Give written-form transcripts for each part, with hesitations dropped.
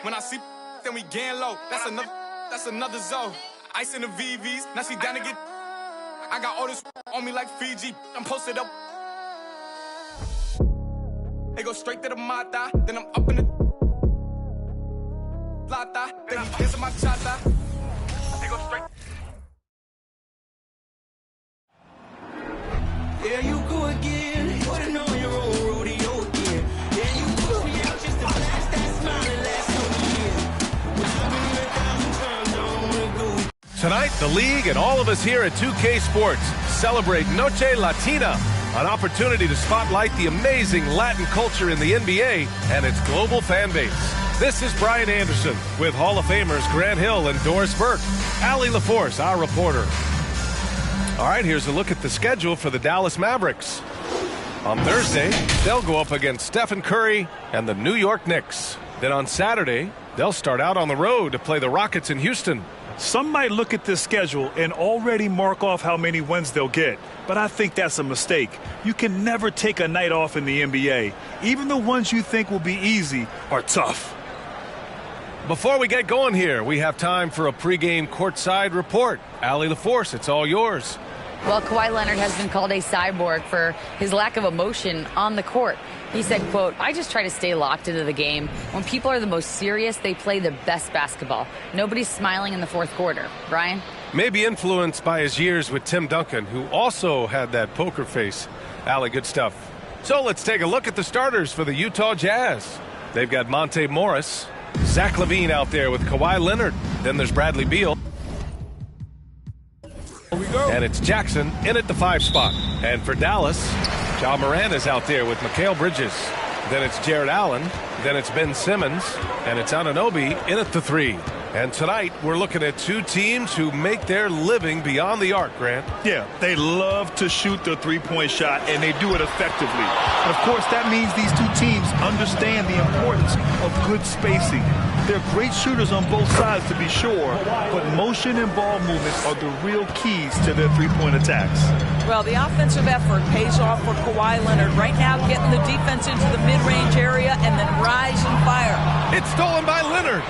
When I see then we gang low. That's another zone. Ice in the VVs. Now she down to get. I got all this on me like Fiji. I'm posted up. They go straight to the mata. Then I'm up in the plata. Then I'm dancing my chata. They go straight. There you go again. Putting on your own rodeo again. Yeah, you push me out just to blast that smile and last on the year. Tonight, the league and all of us here at 2K Sports celebrate Noche Latina, an opportunity to spotlight the amazing Latin culture in the NBA and its global fan base. This is Brian Anderson with Hall of Famers Grant Hill and Doris Burke. Allie LaForce, our reporter. All right, here's a look at the schedule for the Dallas Mavericks. On Thursday, they'll go up against Stephen Curry and the New York Knicks. Then on Saturday, they'll start out on the road to play the Rockets in Houston. Some might look at this schedule and already mark off how many wins they'll get, but I think that's a mistake. You can never take a night off in the NBA. Even the ones you think will be easy are tough. Before we get going here, we have time for a pregame courtside report. Allie LaForce, it's all yours. Well, Kawhi Leonard has been called a cyborg for his lack of emotion on the court. He said, quote, "I just try to stay locked into the game. When people are the most serious, they play the best basketball. Nobody's smiling in the fourth quarter." Brian? Maybe influenced by his years with Tim Duncan, who also had that poker face. Allie, good stuff. So let's take a look at the starters for the Utah Jazz. They've got Monte Morris, Zach LaVine out there with Kawhi Leonard. Then there's Bradley Beal. And it's Jackson in at the 5 spot. And for Dallas, Ja Morant is out there with Mikal Bridges. Then it's Jared Allen. Then it's Ben Simmons. And it's Anunoby in at the 3. And tonight, we're looking at two teams who make their living beyond the arc, Grant. Yeah, they love to shoot the three-point shot, and they do it effectively. And of course, that means these two teams understand the importance of good spacing. They're great shooters on both sides, to be sure, but motion and ball movement are the real keys to their three-point attacks. Well, the offensive effort pays off for Kawhi Leonard. Right now, getting the defense into the mid-range area and then rise and fire. It's stolen by Leonard.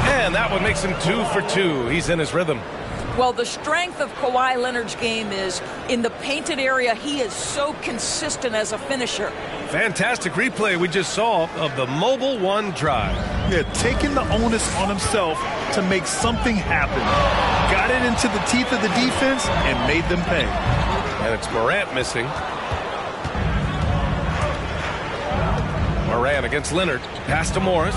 And that one makes him 2 for 2. He's in his rhythm. Well, the strength of Kawhi Leonard's game is in the painted area. He is so consistent as a finisher. Fantastic replay we just saw of the Mobile One drive. Yeah, taking the onus on himself to make something happen. Got it into the teeth of the defense and made them pay. And it's Morant missing. Morant against Leonard. Pass to Morris.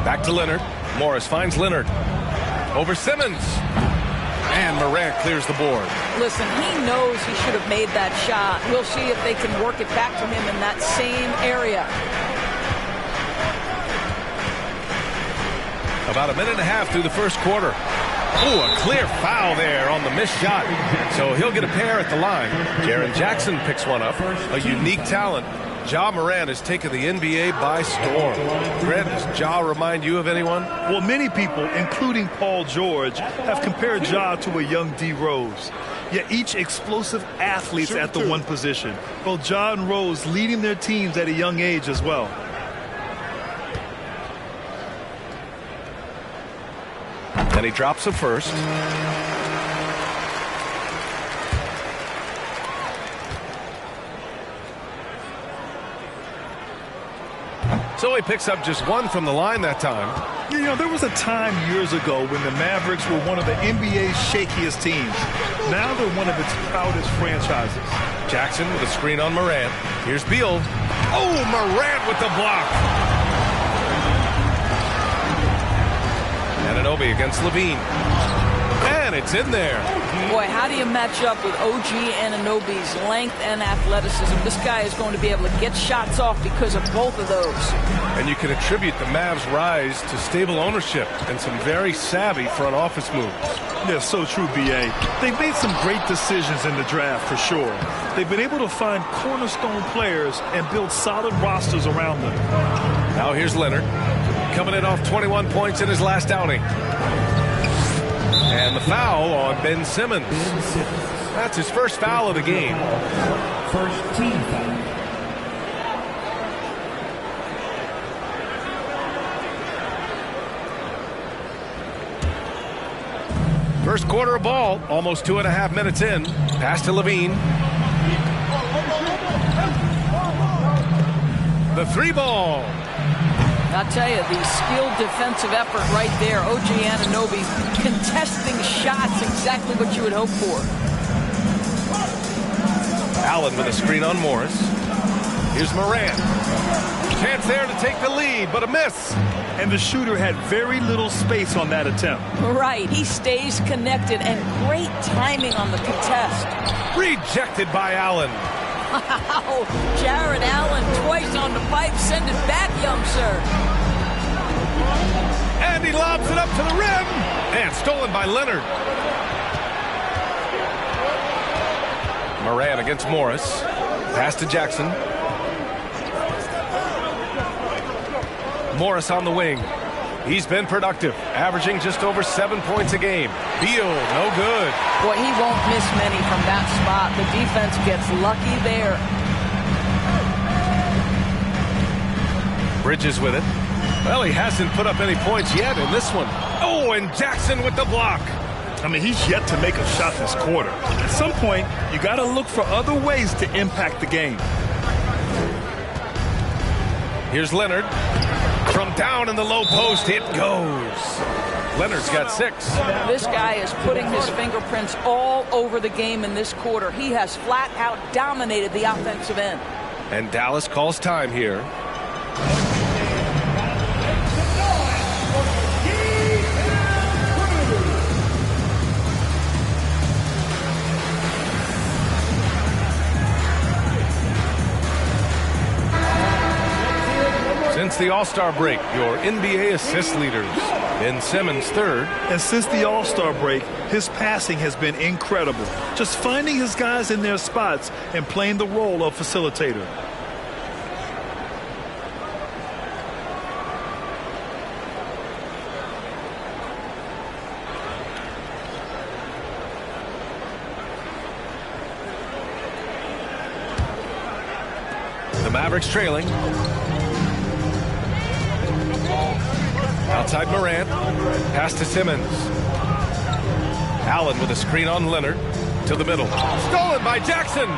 Back to Leonard. Morris finds Leonard. Over Simmons. And Morant clears the board. Listen, he knows he should have made that shot. We'll see if they can work it back to him in that same area. About a minute and a half through the first quarter. Oh, a clear foul there on the missed shot. So he'll get a pair at the line. Jaren Jackson picks one up. A unique talent. Ja Morant has taken the NBA by storm. Grant, does Ja remind you of anyone? Well, many people, including Paul George, have compared Ja to a young D. Rose. Yet each explosive athlete's at the one position. Both Ja and Rose leading their teams at a young age as well. And he drops it first. So he picks up just one from the line that time. You know, there was a time years ago when the Mavericks were one of the NBA's shakiest teams. Now they're one of its proudest franchises. Jackson with a screen on Morant. Here's Beal. Oh, Morant with the block. Anunoby against LaVine. And it's in there. Boy, how do you match up with OG Anunoby's length and athleticism? This guy is going to be able to get shots off because of both of those. And you can attribute the Mavs' rise to stable ownership and some very savvy front office moves. Yeah, so true, B.A. They've made some great decisions in the draft, for sure. They've been able to find cornerstone players and build solid rosters around them. Now here's Leonard, coming in off 21 points in his last outing. And the foul on Ben Simmons. That's his first foul of the game. First team foul. First quarter of ball, almost 2.5 minutes in. Pass to Levine. The three ball. I'll tell you, the skilled defensive effort right there. OG Anunoby contesting shots, exactly what you would hope for. Allen with a screen on Morris. Here's Morant. Chance there to take the lead, but a miss. And the shooter had very little space on that attempt. Right, he stays connected, and great timing on the contest. Rejected by Allen. Wow, Jared Allen twice on the pipe. Send it back, young sir. And he lobs it up to the rim. And stolen by Leonard. Morant against Morris. Pass to Jackson. Morris on the wing. He's been productive, averaging just over 7 points a game. Beal, no good. Boy, he won't miss many from that spot. The defense gets lucky there. Bridges with it. Well, he hasn't put up any points yet in this one. Oh, and Jackson with the block. I mean, he's yet to make a shot this quarter. At some point, you got to look for other ways to impact the game. Here's Leonard. From down in the low post, it goes. Leonard's got 6. This guy is putting his fingerprints all over the game in this quarter. He has flat out dominated the offensive end. And Dallas calls time here. Since the All-Star break, your NBA assist leaders. Ben Simmons third. And since the All-Star break, his passing has been incredible. Just finding his guys in their spots and playing the role of facilitator. The Mavericks trailing. Outside Morant. Pass to Simmons. Allen with a screen on Leonard. To the middle. Stolen by Jackson.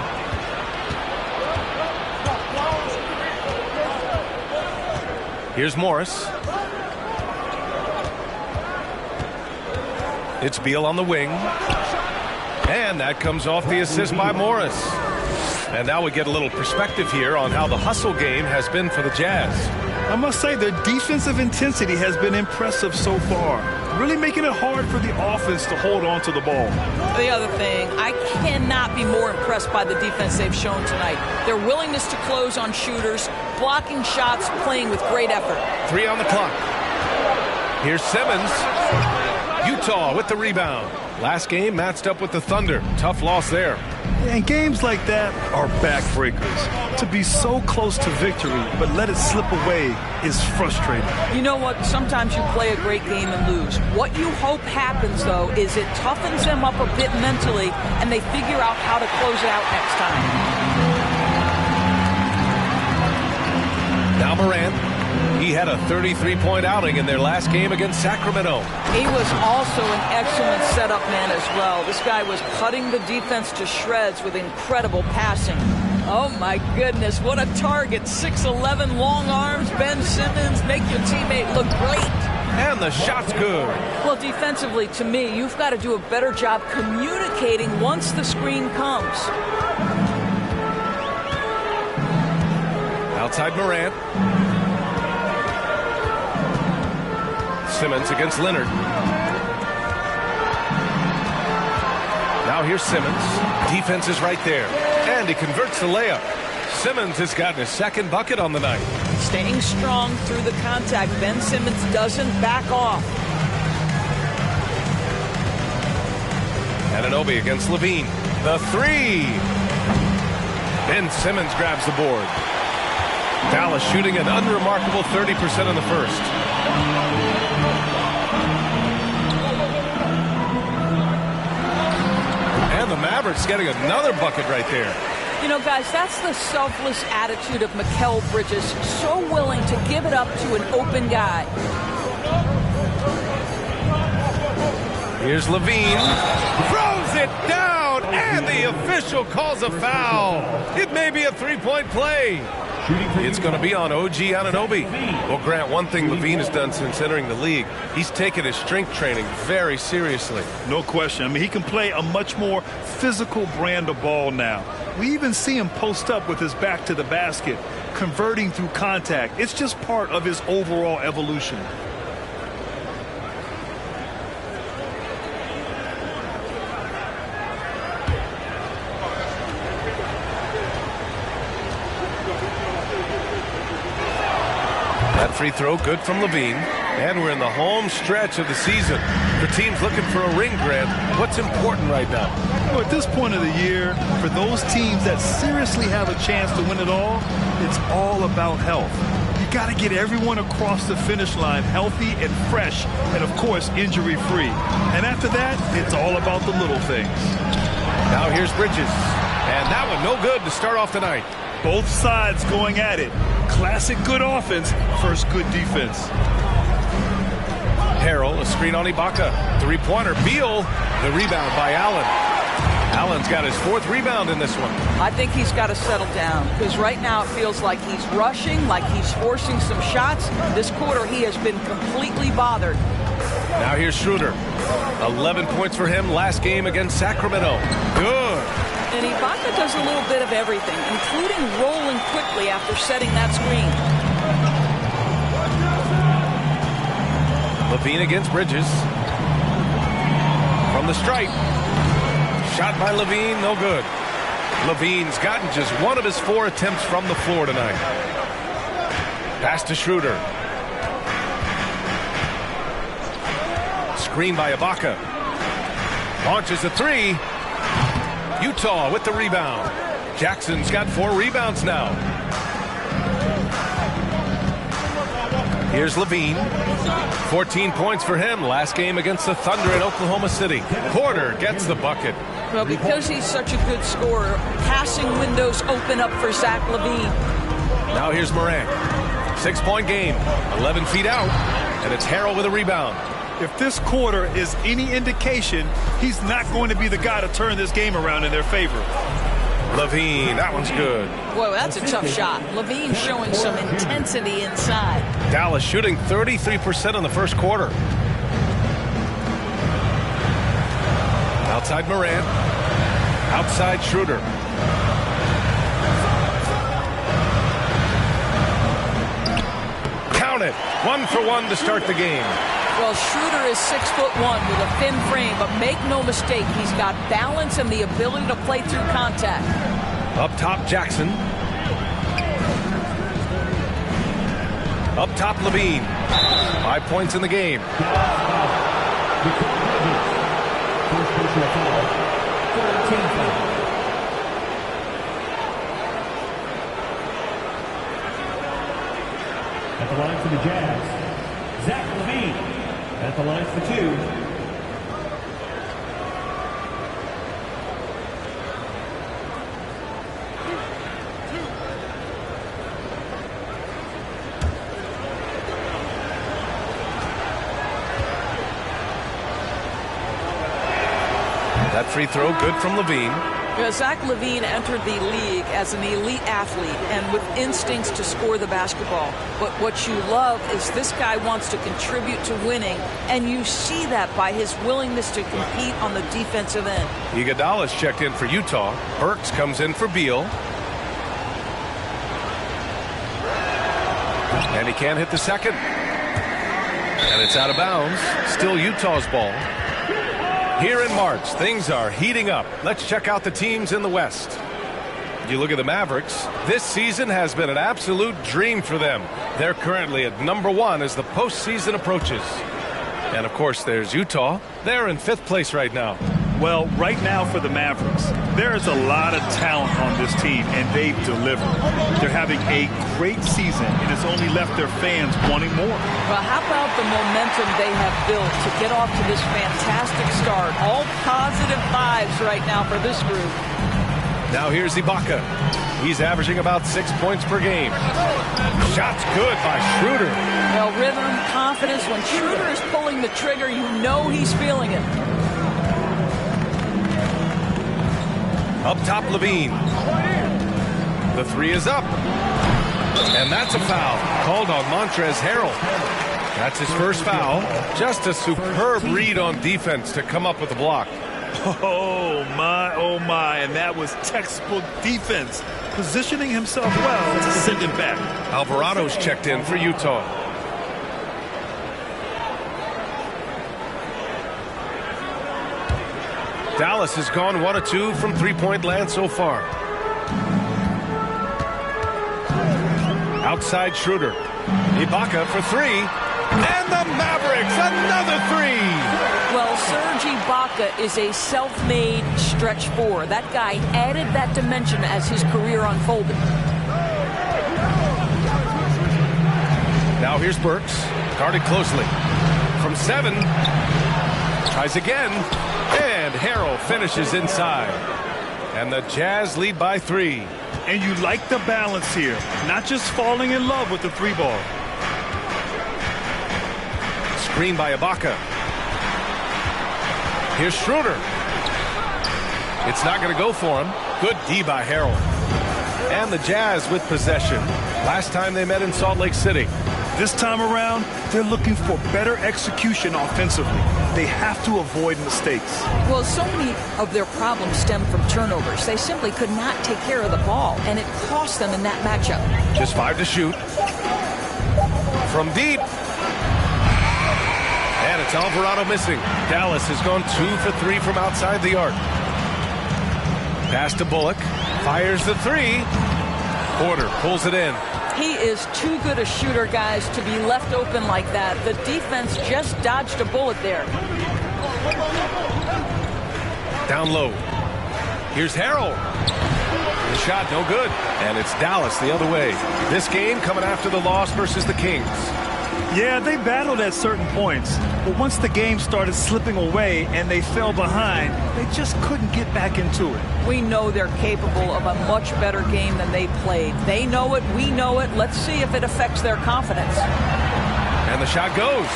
Here's Morris. It's Beal on the wing. And that comes off the assist by Morris. And now we get a little perspective here on how the hustle game has been for the Jazz. I must say their defensive intensity has been impressive so far, really making it hard for the offense to hold on to the ball. The other thing, I cannot be more impressed by the defense they've shown tonight. Their willingness to close on shooters, blocking shots, playing with great effort. 3 on the clock. Here's Simmons. Utah with the rebound. Last game matched up with the Thunder. Tough loss there. And games like that are backbreakers. To be so close to victory, but let it slip away is frustrating. You know what? Sometimes you play a great game and lose. What you hope happens, though, is it toughens them up a bit mentally, and they figure out how to close it out next time. Now Morant. He had a 33-point outing in their last game against Sacramento. He was also an excellent setup man as well. This guy was cutting the defense to shreds with incredible passing. Oh, my goodness, what a target. 6'11", long arms. Ben Simmons, make your teammate look great. And the shot's good. Well, defensively, to me, you've got to do a better job communicating once the screen comes. Outside Morant. Simmons against Leonard. Now here's Simmons. Defense is right there. And he converts the layup. Simmons has gotten his second bucket on the night. Staying strong through the contact. Ben Simmons doesn't back off. Anunoby against Levine. The three. Ben Simmons grabs the board. Dallas shooting an unremarkable 30% in the first. Mavericks getting another bucket right there. You know, guys, that's the selfless attitude of Mikal Bridges, so willing to give it up to an open guy. Here's Levine, throws it down, and the official calls a foul. It may be a three-point play. It's going to be on OG Anunoby. Well, Grant, one thing Levine has done since entering the league, he's taken his strength training very seriously. No question. I mean, he can play a much more physical brand of ball now. We even see him post up with his back to the basket, converting through contact. It's just part of his overall evolution. That free throw good from Levine. And we're in the home stretch of the season. For teams looking for a ring, Grant, what's important right now? Well, at this point of the year, for those teams that seriously have a chance to win it all, it's all about health. You got to get everyone across the finish line healthy and fresh, and of course, injury-free. And after that, it's all about the little things. Now here's Bridges. And that one no good to start off tonight. Both sides going at it. Classic good offense, first good defense. Harrell, a screen on Ibaka. Three-pointer, Beal. The rebound by Allen. Allen's got his fourth rebound in this one. I think he's got to settle down, because right now it feels like he's rushing, like he's forcing some shots. This quarter he has been completely bothered. Now here's Schroeder. 11 points for him last game against Sacramento. Good. And Ibaka does a little bit of everything, including rolling quickly after setting that screen. Levine against Bridges. From the stripe. Shot by Levine, no good. Levine's gotten just one of his 4 attempts from the floor tonight. Pass to Schroeder. Screen by Ibaka. Launches a three. Utah with the rebound. Jackson's got 4 rebounds now. Here's Levine. 14 points for him last game against the Thunder in Oklahoma City. Porter gets the bucket. Well, because he's such a good scorer, passing windows open up for Zach LaVine. Now here's Morant. 6-point game. 11 feet out. And it's Harrell with a rebound. If this quarter is any indication, he's not going to be the guy to turn this game around in their favor. Levine, that one's good. Whoa, that's a tough shot. LaVine showing some intensity inside. Dallas shooting 33% in the first quarter. Outside Morant. Outside Schroeder. Count it. 1 for 1 to start the game. Well, Schroeder is 6'1" with a thin frame, but make no mistake, he's got balance and the ability to play through contact. Up top, Jackson. Up top, Levine. 5 points in the game. At the line for the Jazz, Zach LaVine. At the line for 2. That free throw good from Levine. Zach LaVine entered the league as an elite athlete and with instincts to score the basketball. But what you love is this guy wants to contribute to winning, and you see that by his willingness to compete on the defensive end. Iguodala's checked in for Utah. Burks comes in for Beal. And he can't hit the second. And it's out of bounds. Still Utah's ball. Here in March, things are heating up. Let's check out the teams in the West. You look at the Mavericks. This season has been an absolute dream for them. They're currently at #1 as the postseason approaches. And, of course, there's Utah. They're in 5th place right now. Well, right now for the Mavericks, there is a lot of talent on this team, and they've delivered. They're having a great season, and it's only left their fans wanting more. Well, how about the momentum they have built to get off to this fantastic start? All positive. positive vibes right now for this group. Now here's Ibaka. He's averaging about 6 points per game. Shot's good by Schroeder. Well, rhythm, confidence. When Schroeder is pulling the trigger, you know he's feeling it. Up top, Levine. The three is up. And that's a foul called on Montrezl Harrell. That's his first foul. Just a superb read on defense to come up with the block. Oh, my. And that was textbook defense. Positioning himself well to send it back. Alvarado's checked in for Utah. Dallas has gone 1 of 2 from three-point land so far. Outside Schroeder. Ibaka for three. And the Mavericks, another three. Well, Serge Ibaka is a self-made stretch four. That guy added that dimension as his career unfolded. Now here's Burks. Guarded closely. From 7. Tries again. And Harrell finishes inside. And the Jazz lead by 3. And you like the balance here. Not just falling in love with the three ball. Screen by Ibaka. Here's Schroeder. It's not going to go for him. Good D by Harrell. And the Jazz with possession. Last time they met in Salt Lake City. This time around, they're looking for better execution offensively. They have to avoid mistakes. Well, so many of their problems stem from turnovers. They simply could not take care of the ball, and it cost them in that matchup. Just 5 to shoot. From deep. And it's Alvarado missing. Dallas has gone 2 for 3 from outside the arc. Pass to Bullock. Fires the 3. Porter pulls it in. He is too good a shooter, guys, to be left open like that. The defense just dodged a bullet there. Down low. Here's Harrell. The shot no good. And it's Dallas the other way. This game coming after the loss versus the Kings. Yeah, they battled at certain points, but once the game started slipping away and they fell behind, they just couldn't get back into it. We know they're capable of a much better game than they played. They know it, we know it. Let's see if it affects their confidence. And the shot goes.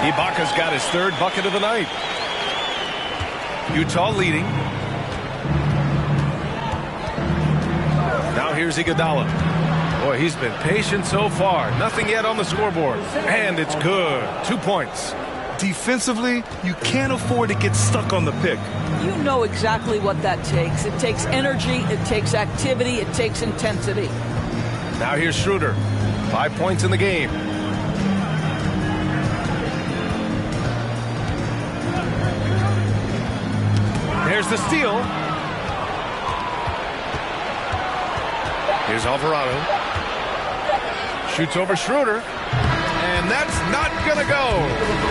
Ibaka's got his 3rd bucket of the night. Utah leading. Now here's Iguodala. Boy, he's been patient so far. Nothing yet on the scoreboard. And it's good. 2 points. Defensively, you can't afford to get stuck on the pick. You know exactly what that takes. It takes energy, it takes activity, it takes intensity. Now here's Schroeder. 5 points in the game. There's the steal. Here's Alvarado. Shoots over Schroeder. And that's not going to go.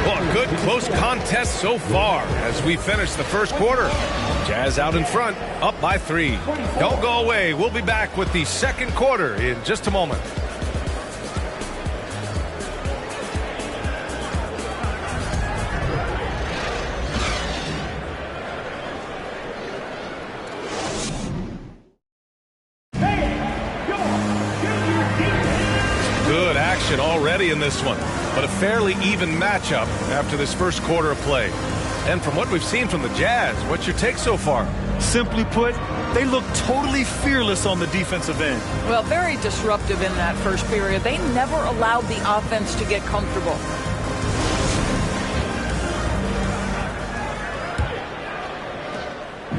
Well, a good close contest so far as we finish the first quarter. Jazz out in front, up by 3. Don't go away. We'll be back with the second quarter in just a moment. Good action already in this one, but a fairly even matchup after this first quarter of play. And from what we've seen from the Jazz, what's your take so far? Simply put, they look totally fearless on the defensive end. Well, very disruptive in that first period. They never allowed the offense to get comfortable.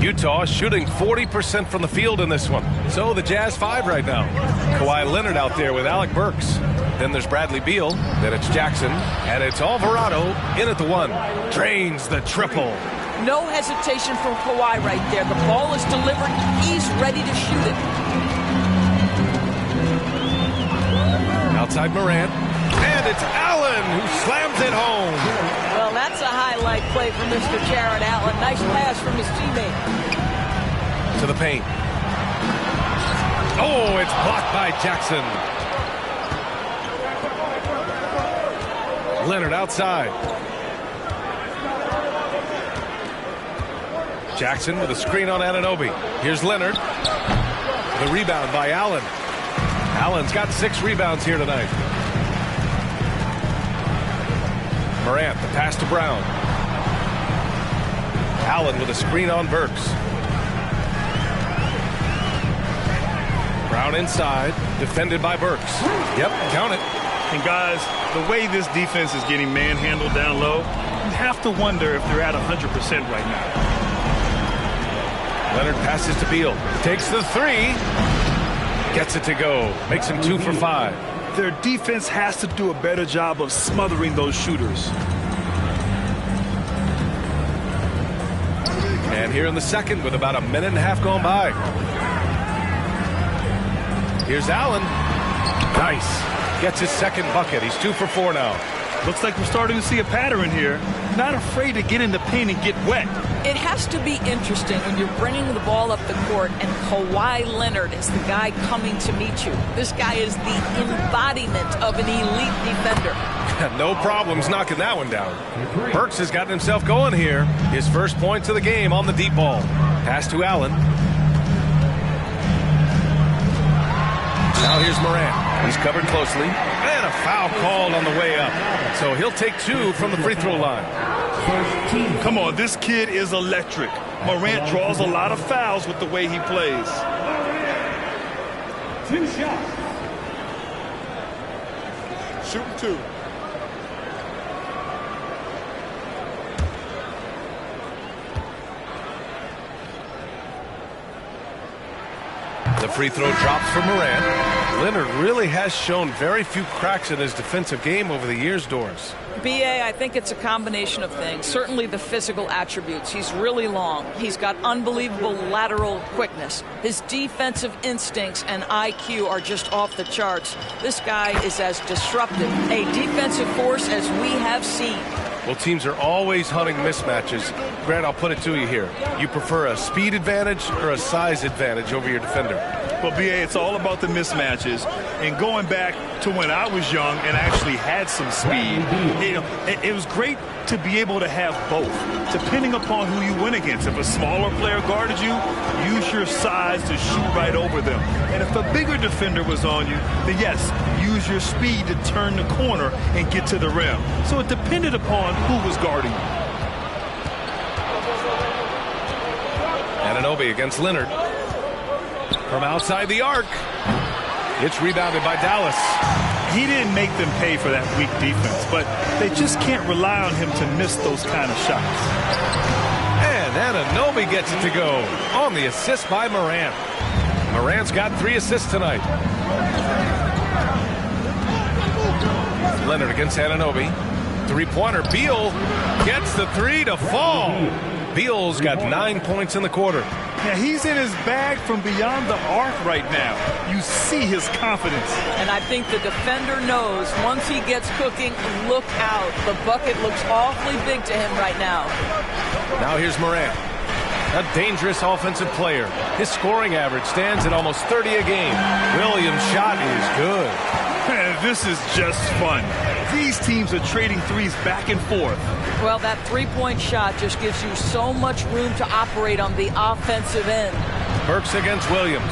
Utah shooting 40% from the field in this one. So the Jazz 5 right now. Kawhi Leonard out there with Alec Burks. Then there's Bradley Beal. Then it's Jackson. And it's Alvarado in at the 1. Drains the triple. No hesitation from Kawhi right there. The ball is delivered. He's ready to shoot it. Outside Morant. And it's Allen who slams it home. Well, that's a highlight play from Mr. Jared Allen. Nice pass from his teammate. To the paint. Oh, it's blocked by Jackson. Leonard outside. Jackson with a screen on Anunoby. Here's Leonard. The rebound by Allen. Allen's got 6 rebounds here tonight. Morant, the pass to Brown. Allen with a screen on Burks. Brown inside, defended by Burks. Yep, count it. And guys, the way this defense is getting manhandled down low, you have to wonder if they're at 100% right now. Leonard passes to Beal. Takes the 3. Gets it to go. Makes him 2 for 5. Their defense has to do a better job of smothering those shooters. And here in the second with about a minute and a half gone by. Here's Allen. Nice. Gets his second bucket. He's 2 for 4 now. Looks like we're starting to see a pattern here. Not afraid to get in the paint and get wet. It has to be interesting when you're bringing the ball up the court and Kawhi Leonard is the guy coming to meet you. This guy is the embodiment of an elite defender. No problems knocking that one down. Burks has gotten himself going here. His first points of the game on the deep ball. Pass to Allen. Now here's Morant. He's covered closely. And a foul called on the way up. So he'll take 2 from the free throw line. Come on, this kid is electric. Morant draws a lot of fouls with the way he plays. 2 shots. Shooting 2. The free throw drops for Morant. Leonard really has shown very few cracks in his defensive game over the years, Doris. B.A., I think it's a combination of things. Certainly the physical attributes. He's really long. He's got unbelievable lateral quickness. His defensive instincts and IQ are just off the charts. This guy is as disruptive a defensive force as we have seen. Well, teams are always hunting mismatches. Grant, I'll put it to you here. You prefer a speed advantage or a size advantage over your defender? Well, B.A., it's all about the mismatches. And going back to when I was young and actually had some speed, it was great to be able to have both, depending upon who you went against. If a smaller player guarded you, use your size to shoot right over them. And if a bigger defender was on you, then yes, use your speed to turn the corner and get to the rim. So it depended upon who was guarding you. Anunoby against Leonard. From outside the arc. It's rebounded by Dallas. He didn't make them pay for that weak defense, but they just can't rely on him to miss those kind of shots. And Anunoby gets it to go on the assist by Morant. Morant's got 3 assists tonight. Leonard against Anunoby. 3-pointer. Beal gets the 3 to fall. Beal's got 9 points in the quarter. Yeah, he's in his bag from beyond the arc right now. You see his confidence. And I think the defender knows once he gets cooking, look out. The bucket looks awfully big to him right now. Now here's Morant. A dangerous offensive player. His scoring average stands at almost 30 a game. Williams' shot is good. This is just fun. These teams are trading threes back and forth. Well, that three-point shot just gives you so much room to operate on the offensive end. Burks against Williams.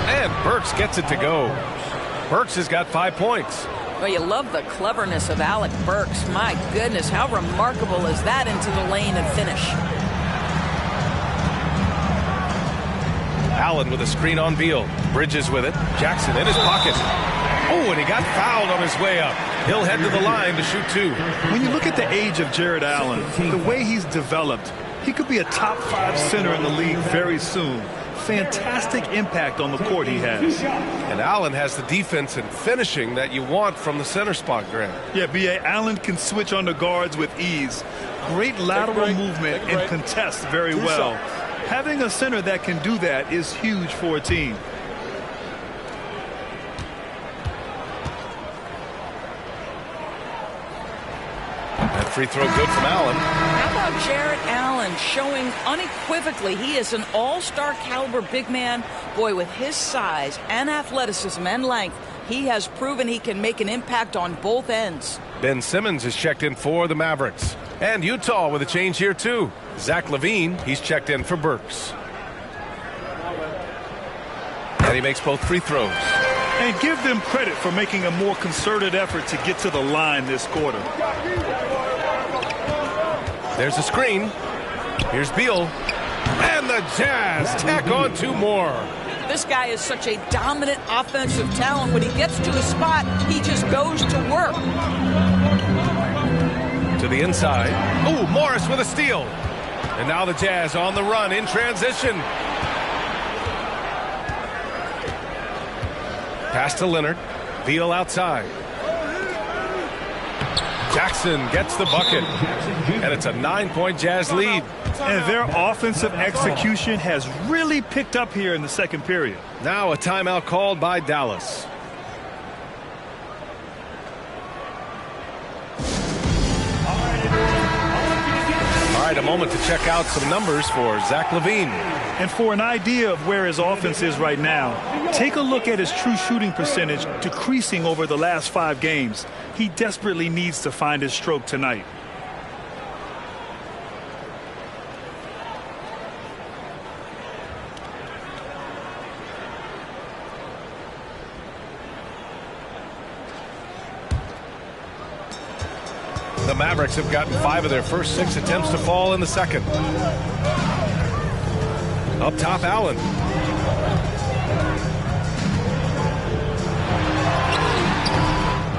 And Burks gets it to go. Burks has got 5 points. Well, you love the cleverness of Alec Burks. My goodness, how remarkable is that into the lane and finish? Allen with a screen on Beal. Bridges with it. Jackson in his pocket. Oh, and he got fouled on his way up. He'll head to the line to shoot 2. When you look at the age of Jared Allen, the way he's developed, he could be a top 5 center in the league very soon. Fantastic impact on the court he has. And Allen has the defense and finishing that you want from the center spot, Grant. Yeah, B.A. Allen can switch on the guards with ease. Great lateral movement and contests very well. Having a center that can do that is huge for a team. That free throw good from Allen. How about Jared Allen showing unequivocally he is an all-star caliber big man. Boy, with his size and athleticism and length, he has proven he can make an impact on both ends. Ben Simmons is checked in for the Mavericks. And Utah with a change here, too. Zach LaVine, he's checked in for Burks. And he makes both free throws. And give them credit for making a more concerted effort to get to the line this quarter. There's a screen. Here's Beal. And the Jazz tack on 2 more. This guy is such a dominant offensive talent. When he gets to a spot, he just goes to work. To the inside. Ooh, Morris with a steal. And now the Jazz on the run in transition. Pass to Leonard. Beal outside. Jackson gets the bucket. And it's a 9-point Jazz lead. And their offensive execution has really picked up here in the second period. Now a timeout called by Dallas. All right, a moment to check out some numbers for Zach LaVine. And for an idea of where his offense is right now, take a look at his true shooting percentage decreasing over the last 5 games. He desperately needs to find his stroke tonight. The Mavericks have gotten 5 of their first 6 attempts to fall in the second. Up top, Allen.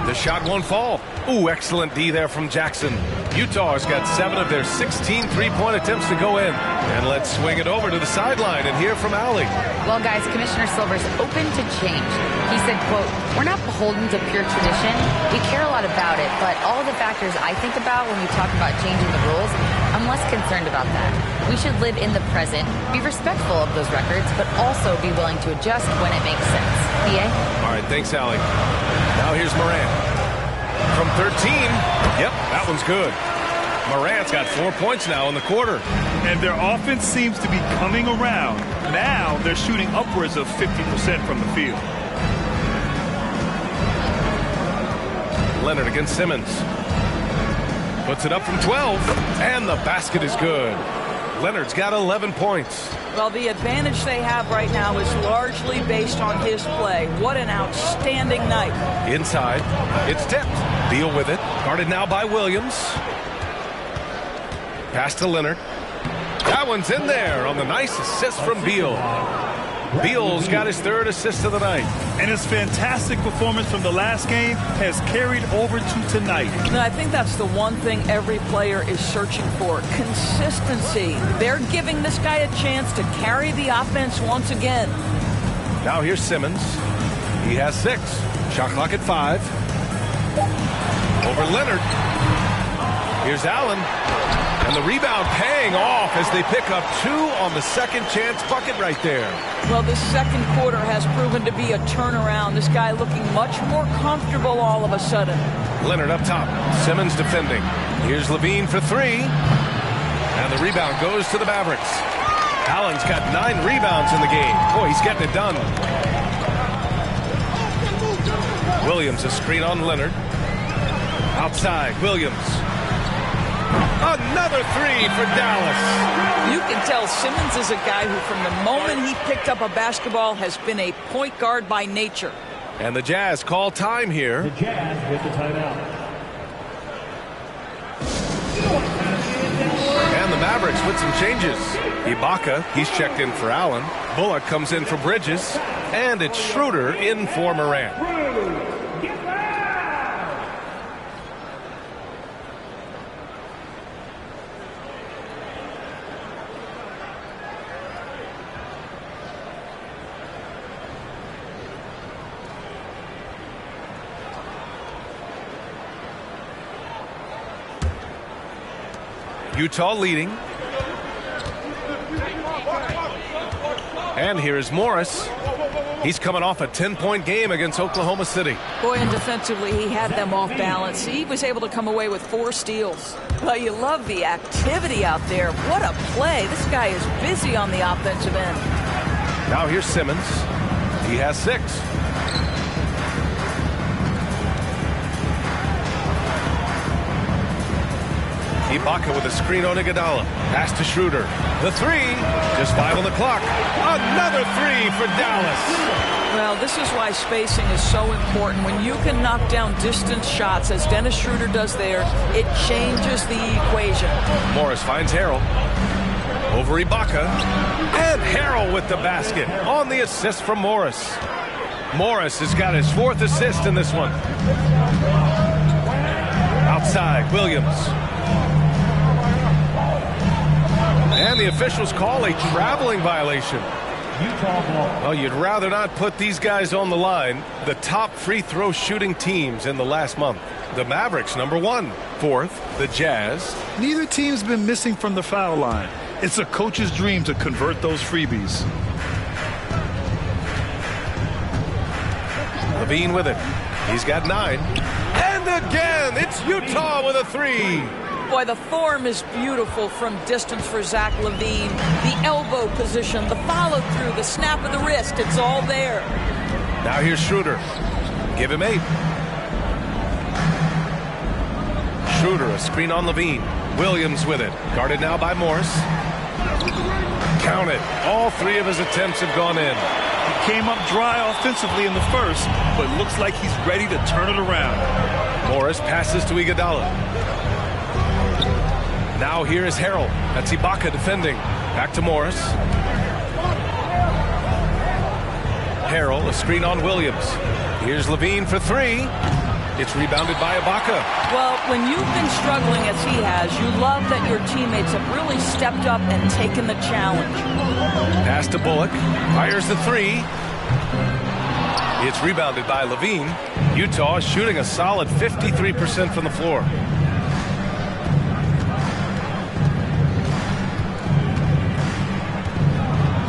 The shot won't fall. Ooh, excellent D there from Jackson. Utah has got 7 of their 16 three-point attempts to go in. And let's swing it over to the sideline and hear from Allie. Well, guys, Commissioner Silver's open to change. He said, quote, "We're not beholden to pure tradition. We care a lot about it, but all of the factors I think about when we talk about changing the rules, I'm less concerned about that. We should live in the present, be respectful of those records, but also be willing to adjust when it makes sense." PA? All right, thanks, Allie. Now here's Morant. From 13, yep, that one's good. Morant's got 4 points now in the quarter. And their offense seems to be coming around. Now they're shooting upwards of 50% from the field. Leonard against Simmons. Puts it up from 12, and the basket is good. Leonard's got 11 points. Well, the advantage they have right now is largely based on his play. What an outstanding night. Inside, it's tipped. Beal with it. Guarded now by Williams. Pass to Leonard. That one's in there on the nice assist from Beal. Beal's got his 3rd assist of the night. And his fantastic performance from the last game has carried over to tonight. And I think that's the one thing every player is searching for. Consistency. They're giving this guy a chance to carry the offense once again. Now here's Simmons. He has 6. Shot clock at 5. Over Leonard. Here's Allen. And the rebound paying off as they pick up 2 on the second chance bucket right there. Well, this second quarter has proven to be a turnaround. This guy looking much more comfortable all of a sudden. Leonard up top. Simmons defending. Here's LaVine for 3. And the rebound goes to the Mavericks. Allen's got 9 rebounds in the game. Boy, he's getting it done. Williams a screen on Leonard. Outside, Williams. Another 3 for Dallas. You can tell Simmons is a guy who, from the moment he picked up a basketball, has been a point guard by nature. And the Jazz call time here. The Jazz with the timeout. And the Mavericks with some changes. Ibaka, he's checked in for Allen. Bullock comes in for Bridges. And it's Schroeder in for Morant. Utah leading. And here's Morris. He's coming off a 10-point game against Oklahoma City. Boy, and defensively, he had them off balance. He was able to come away with 4 steals. Well, you love the activity out there. What a play. This guy is busy on the offensive end. Now here's Simmons. He has 6. Ibaka with a screen on Iguodala. Pass to Schroeder. The three. Just 5 on the clock. Another three for Dallas. Well, this is why spacing is so important. When you can knock down distance shots, as Dennis Schroeder does there, it changes the equation. Morris finds Harrell. Over Ibaka. And Harrell with the basket on the assist from Morris. Morris has got his 4th assist in this one. Outside, Williams. And the officials call a traveling violation. Well, you'd rather not put these guys on the line. The top free throw shooting teams in the last month. The Mavericks, #1. 4th, the Jazz. Neither team's been missing from the foul line. It's a coach's dream to convert those freebies. Levine with it. He's got 9. And again, it's Utah with a 3. Boy, the form is beautiful from distance for Zach LaVine. The elbow position, the follow-through, the snap of the wrist, it's all there. Now here's Schroeder. Give him 8. Schroeder, a screen on Levine. Williams with it. Guarded now by Morris. Count it. All 3 of his attempts have gone in. He came up dry offensively in the first, but looks like he's ready to turn it around. Morris passes to Iguodala. Now here is Harrell. That's Ibaka defending. Back to Morris. Harrell, a screen on Williams. Here's Levine for 3. It's rebounded by Ibaka. Well, when you've been struggling as he has, you love that your teammates have really stepped up and taken the challenge. Pass to Bullock. Fires the 3. It's rebounded by Levine. Utah is shooting a solid 53% from the floor.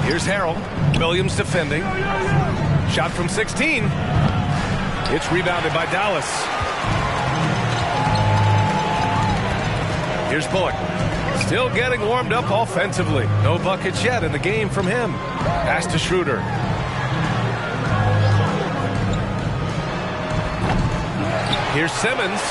Here's Harrell. Williams defending. Shot from 16. It's rebounded by Dallas. Here's Bullock. Still getting warmed up offensively. No buckets yet in the game from him. Pass to Schroeder. Here's Simmons.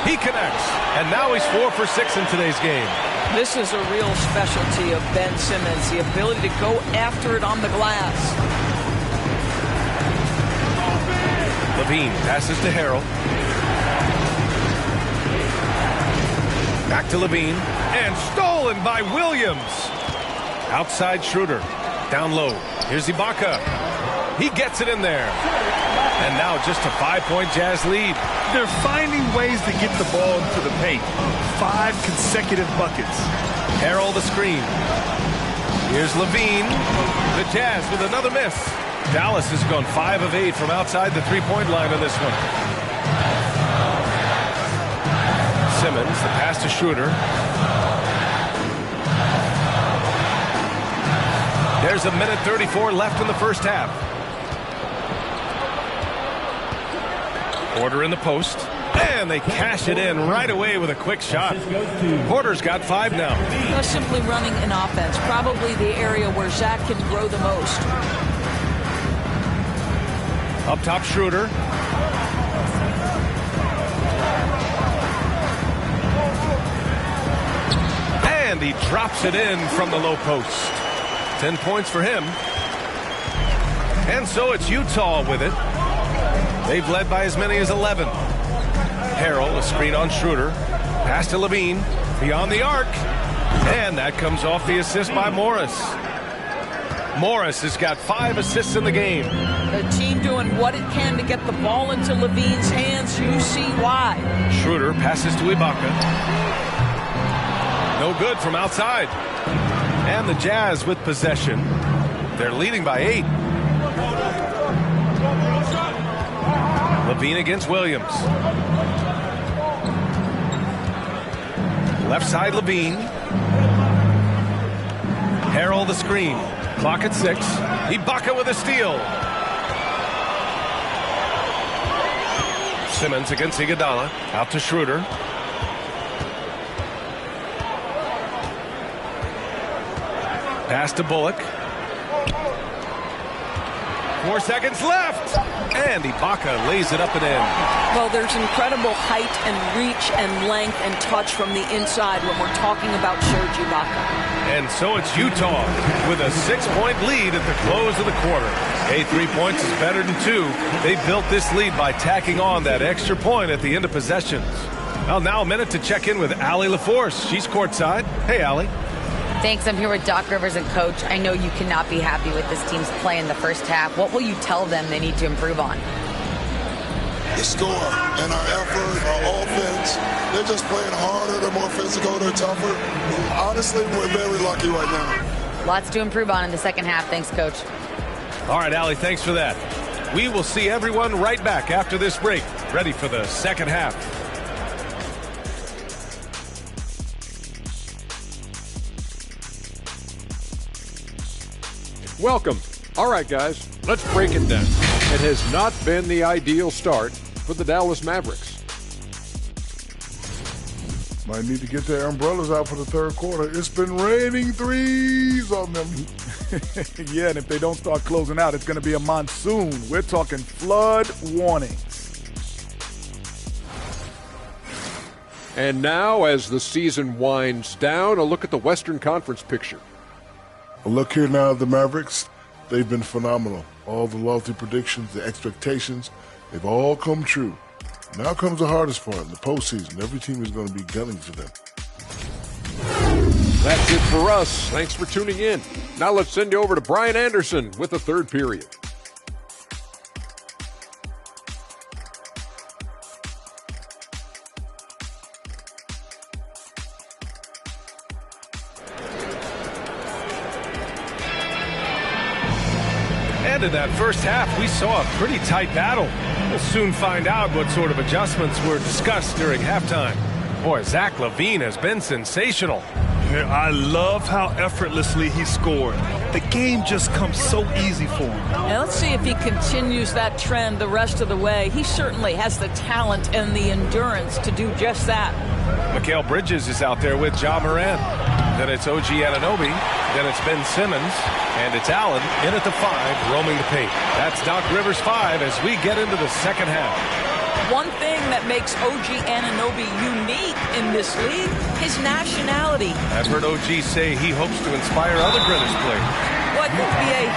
He connects. And now he's 4 for 6 in today's game. This is a real specialty of Ben Simmons, the ability to go after it on the glass. Levine passes to Harrell. Back to Levine. And stolen by Williams. Outside Schroeder. Down low. Here's Ibaka. He gets it in there. And now just a 5-point Jazz lead. They're finding ways to get the ball into the paint. 5 consecutive buckets. Harrell the screen. Here's Levine. The Jazz with another miss. Dallas has gone 5 of 8 from outside the 3-point line in this one. Simmons, the pass to Schroeder. There's 1:34 left in the first half. Porter in the post. And they cash it in right away with a quick shot. Porter's got 5 now. Just simply running an offense. Probably the area where Zach can grow the most. Up top, Schroeder. And he drops it in from the low post. 10 points for him. And so it's Utah with it. They've led by as many as 11. Harrell, a screen on Schroeder. Pass to Levine. Beyond the arc. And that comes off the assist by Morris. Morris has got 5 assists in the game. The team doing what it can to get the ball into Levine's hands. You see why. Schroeder passes to Ibaka. No good from outside. And the Jazz with possession. They're leading by 8. Levine against Williams. Left side Levine. Harrell the screen. Clock at 6. Ibaka with a steal. Simmons against Iguodala. Out to Schroeder. Pass to Bullock. 4 seconds left. And Ibaka lays it up and in. Well, there's incredible height and reach and length and touch from the inside when we're talking about Serge Ibaka. And so it's Utah with a 6-point lead at the close of the quarter. 3 points is better than 2. They built this lead by tacking on that extra point at the end of possessions. Well, now a minute to check in with Allie LaForce. She's courtside. Hey, Allie. Thanks. I'm here with Doc Rivers and Coach. I know you cannot be happy with this team's play in the first half. What will you tell them they need to improve on? The score and our effort, our offense. They're just playing harder. They're more physical. They're tougher. Honestly, we're very lucky right now. Lots to improve on in the second half. Thanks, Coach. All right, Allie, thanks for that. We will see everyone right back after this break, ready for the second half. Welcome. All right, guys, let's break it down. It has not been the ideal start for the Dallas Mavericks. Might need to get their umbrellas out for the third quarter. It's been raining threes on them. Yeah, and if they don't start closing out, it's going to be a monsoon. We're talking flood warnings. And now, as the season winds down, a look at the Western Conference picture. A look here now at the Mavericks. They've been phenomenal. All the lofty predictions, the expectations, they've all come true. Now comes the hardest part, the postseason. Every team is going to be gunning for them. That's it for us. Thanks for tuning in. Now let's send you over to Brian Anderson with the third period. And in that first half, we saw a pretty tight battle. We'll soon find out what sort of adjustments were discussed during halftime. Boy, Zach LaVine has been sensational. Yeah, I love how effortlessly he scored. The game just comes so easy for him. Now let's see if he continues that trend the rest of the way. He certainly has the talent and the endurance to do just that. Mikal Bridges is out there with Ja Morant. Then it's OG Anunoby. Then it's Ben Simmons. And it's Allen in at the 5, roaming the paint. That's Doc Rivers' 5 as we get into the second half. One thing that makes OG Anunoby unique in this league, his nationality. I've heard OG say he hopes to inspire other British players. Well,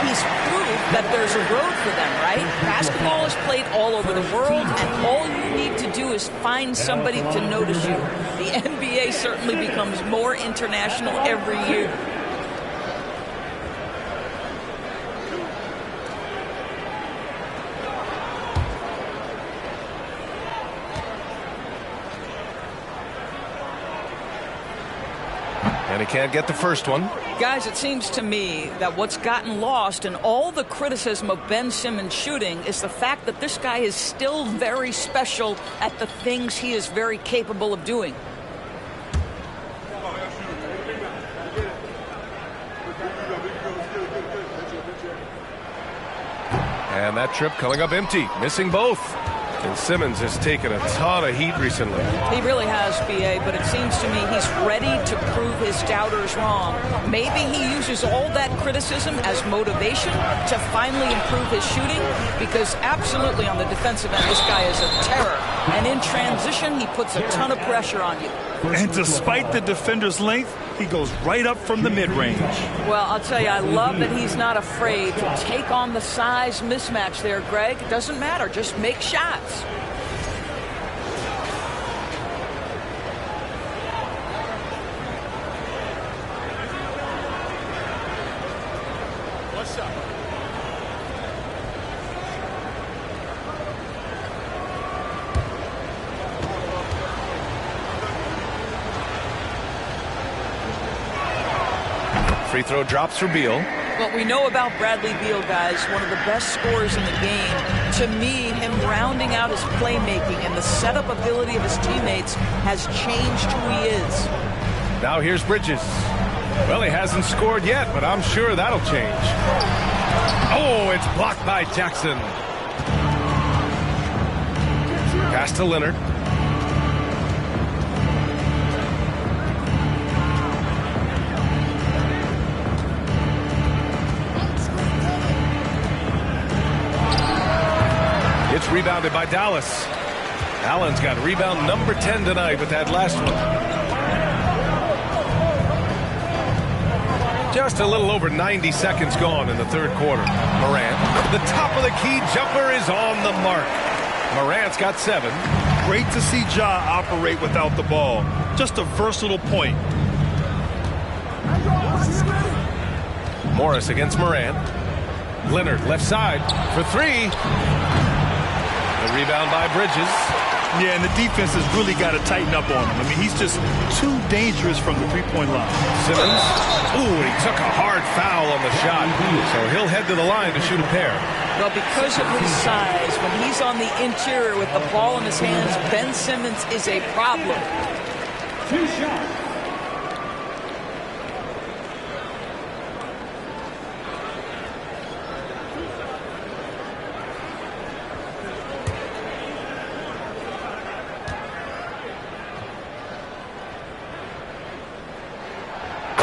he's proved that there's a road for them, right? Basketball is played all over the world, and all you need to do is find somebody to notice you. The NBA certainly becomes more international every year. And he can't get the first one. Guys, it seems to me that what's gotten lost in all the criticism of Ben Simmons shooting is the fact that this guy is still very special at the things he is very capable of doing. And that trip coming up empty, missing both. And Simmons has taken a ton of heat recently. He really has, B.A., but it seems to me he's ready to prove his doubters wrong. Maybe he uses all that criticism as motivation to finally improve his shooting, because absolutely on the defensive end, this guy is a terror. And in transition, he puts a ton of pressure on you. And despite the defender's length, he goes right up from the mid-range. Well, I'll tell you, I love that he's not afraid to take on the size mismatch there, Greg. It doesn't matter. Just make shots. What's up? Free throw drops for Beal. What we know about Bradley Beal, guys, one of the best scorers in the game. To me, him rounding out his playmaking and the setup ability of his teammates has changed who he is. Now here's Bridges. Well, he hasn't scored yet, but I'm sure that'll change. Oh, it's blocked by Jackson. Pass to Leonard. rebounded by Dallas. Allen's got rebound number 10 tonight with that last one. Just a little over 90 seconds gone in the third quarter. Morant, the top of the key jumper is on the mark. Morant's got 7. Great to see Ja operate without the ball. Just a versatile point. Morris against Morant. Leonard left side for 3. The rebound by Bridges. Yeah, and the defense has really got to tighten up on him. I mean, he's just too dangerous from the three-point line. Simmons. Ooh, he took a hard foul on the shot. So he'll head to the line to shoot a pair. Well, because of his size, when he's on the interior with the ball in his hands, Ben Simmons is a problem. 2 shots.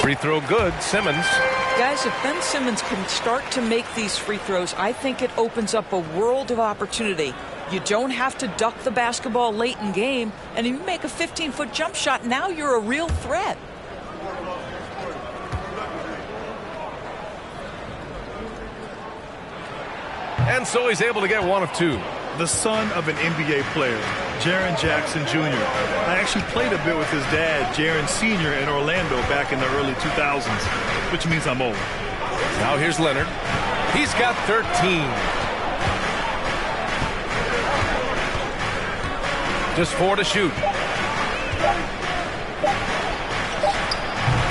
Free throw good, Simmons. Guys, if Ben Simmons can start to make these free throws, I think it opens up a world of opportunity. You don't have to duck the basketball late in game, and if you make a 15-foot jump shot, now you're a real threat. And so he's able to get 1 of 2. The son of an NBA player, Jaren Jackson Jr. I actually played a bit with his dad, Jaren Sr. in Orlando back in the early 2000s, which means I'm old. Now here's Leonard. He's got 13. Just 4 to shoot.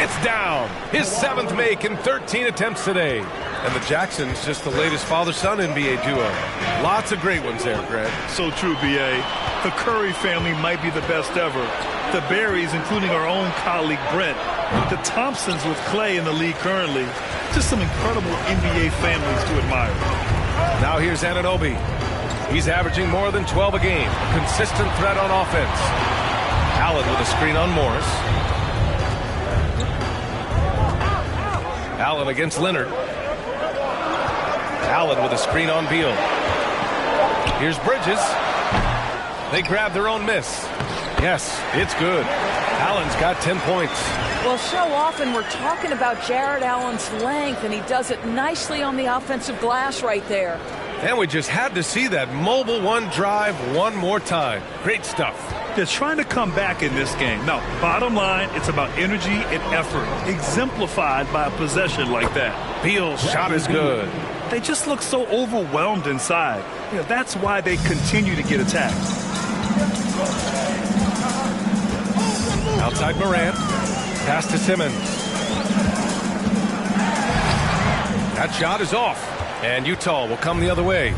It's down. His 7th make in 13 attempts today. And the Jacksons, just the latest father-son NBA duo. Lots of great ones there, Greg. So true, B.A. The Curry family might be the best ever. The Berries, including our own colleague Brent. The Thompsons with Clay in the league currently. Just some incredible NBA families to admire. Now here's Anunoby. He's averaging more than 12 a game. Consistent threat on offense. Allen with a screen on Morris. Allen against Leonard. Allen with a screen on Beal. Here's Bridges. They grab their own miss. Yes, it's good. Allen's got 10 points. Well, so often we're talking about Jared Allen's length, and he does it nicely on the offensive glass right there. And we just had to see that mobile one drive one more time. Great stuff. They're trying to come back in this game. Now, bottom line, it's about energy and effort, exemplified by a possession like that. Beal's shot is good. They just look so overwhelmed inside. You know, that's why they continue to get attacked. Outside Morant. Pass to Simmons. That shot is off. And Utah will come the other way.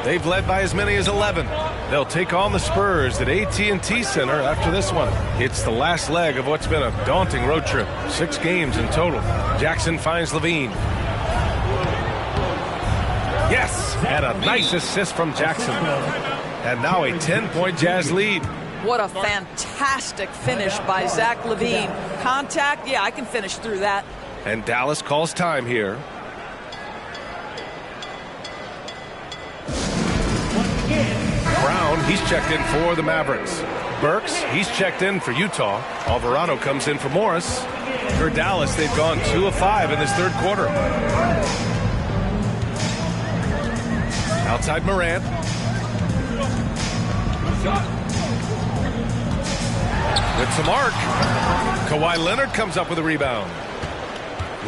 They've led by as many as 11. They'll take on the Spurs at AT&T Center after this one. It's the last leg of what's been a daunting road trip. 6 games in total. Jackson finds Levine. Yes, and a nice assist from Jackson. And now a 10-point Jazz lead. What a fantastic finish by Zach LaVine. Contact, yeah, I can finish through that. And Dallas calls time here. Brown, he's checked in for the Mavericks. Burks, he's checked in for Utah. Alvarado comes in for Morris. For Dallas, they've gone 2 of 5 in this third quarter. Outside Morant. With some arc. Kawhi Leonard comes up with a rebound.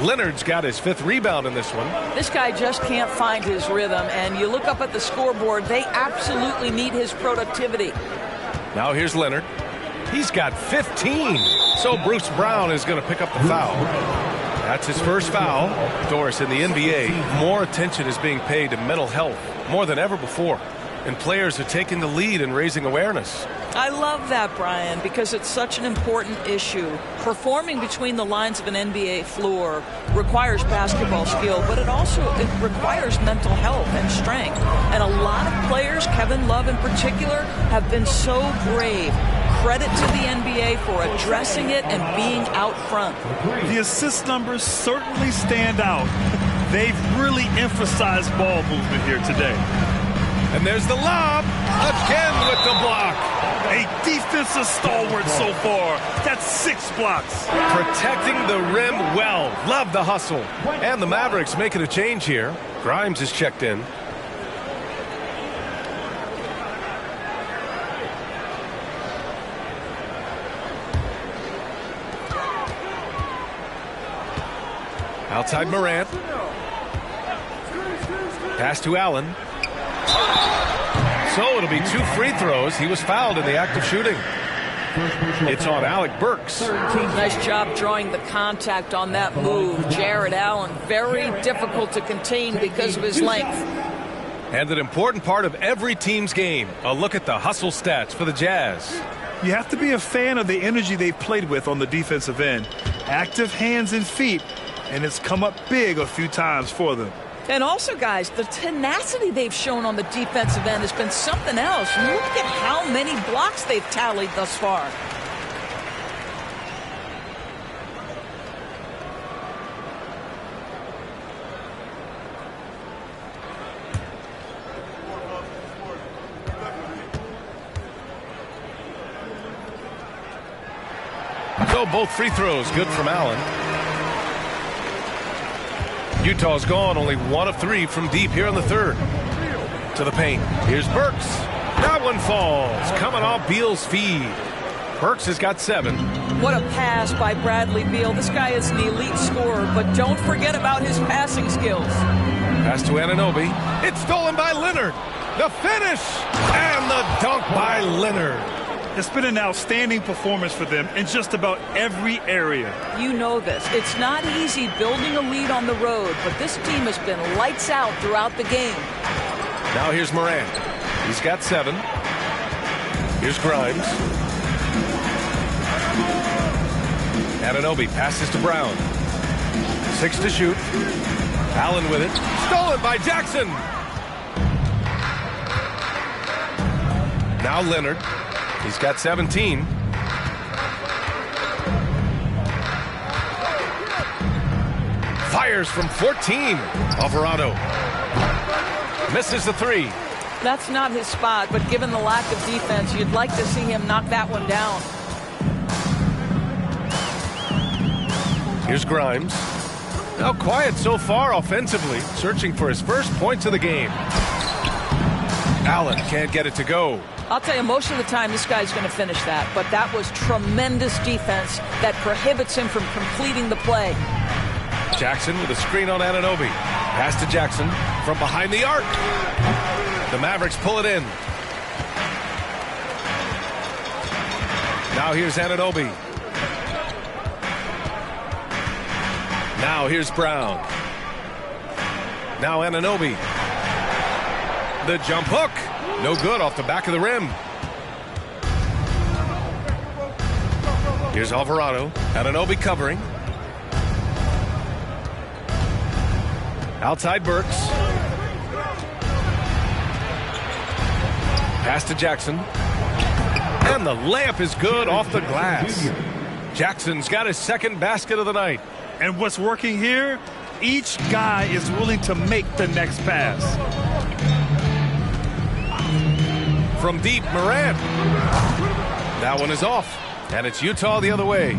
Leonard's got his 5th rebound in this one. This guy just can't find his rhythm, and you look up at the scoreboard, they absolutely need his productivity. Now here's Leonard. He's got 15. So Bruce Brown is going to pick up the foul. That's his first foul. Doris, in the NBA, more attention is being paid to mental health more than ever before. And players are taking the lead and raising awareness. I love that, Brian, because it's such an important issue. Performing between the lines of an NBA floor requires basketball skill, but it requires mental health and strength. And a lot of players, Kevin Love in particular, have been so brave. Credit to the NBA for addressing it and being out front. The assist numbers certainly stand out. They've really emphasized ball movement here today. And there's the lob. Again with the block. A defensive stalwart so far. That's 6 blocks. Protecting the rim well. Love the hustle. And the Mavericks making a change here. Grimes is checked in. Outside Morant. Pass to Allen. So it'll be 2 free throws. He was fouled in the act of shooting. It's on Alec Burks. Nice job drawing the contact on that move. Jared Allen, very difficult to contain because of his length. And an important part of every team's game. A look at the hustle stats for the Jazz. You have to be a fan of the energy they've played with on the defensive end. Active hands and feet, and it's come up big a few times for them. And also, guys, the tenacity they've shown on the defensive end has been something else. Look at how many blocks they've tallied thus far. So both free throws good from Allen. Utah's gone only 1 of 3 from deep here in the third. To the paint. Here's Burks. That one falls. Coming off Beal's feed. Burks has got 7. What a pass by Bradley Beal. This guy is an elite scorer, but don't forget about his passing skills. Pass to Anunoby. It's stolen by Leonard. The finish. And the dunk by Leonard. It's been an outstanding performance for them in just about every area. You know this. It's not easy building a lead on the road, but this team has been lights out throughout the game. Now here's Morant. He's got 7. Here's Grimes. Anunoby passes to Brown. 6 to shoot. Allen with it. Stolen by Jackson. Now Leonard. He's got 17. Fires from 14. Alvarado. Misses the 3. That's not his spot, but given the lack of defense, you'd like to see him knock that one down. Here's Grimes. Now quiet so far offensively, searching for his first points of the game. Allen can't get it to go. I'll tell you, most of the time this guy's going to finish that, but that was tremendous defense that prohibits him from completing the play. Jackson with a screen on Anunoby. Pass to Jackson from behind the arc. The Mavericks pull it in. Now here's Anunoby. Now here's Brown. Now Anunoby. The jump hook. No good off the back of the rim. Here's Alvarado. Anunoby covering. Outside Burks. Pass to Jackson. And the layup is good off the glass. Jackson's got his second basket of the night. And what's working here? Each guy is willing to make the next pass. From deep, Morant. That one is off. And it's Utah the other way.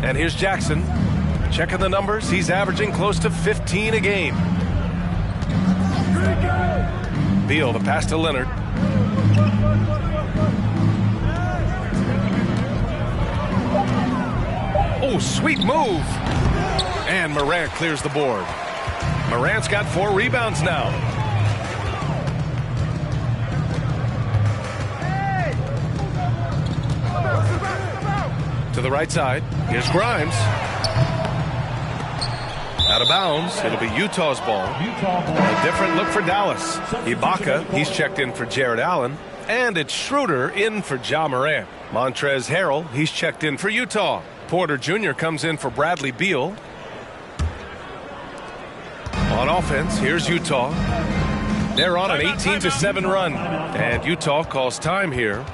And here's Jackson. Checking the numbers. He's averaging close to 15 a game. Beal, the pass to Leonard. Oh, sweet move. And Morant clears the board. Morant's got 4 rebounds now. To the right side. Here's Grimes. Out of bounds. It'll be Utah's ball. A different look for Dallas. Ibaka, he's checked in for Jared Allen. And it's Schroeder in for Ja Morant. Montrezl Harrell, he's checked in for Utah. Porter Jr. comes in for Bradley Beal. On offense, here's Utah. They're on an 18-7 run. And Utah calls time here.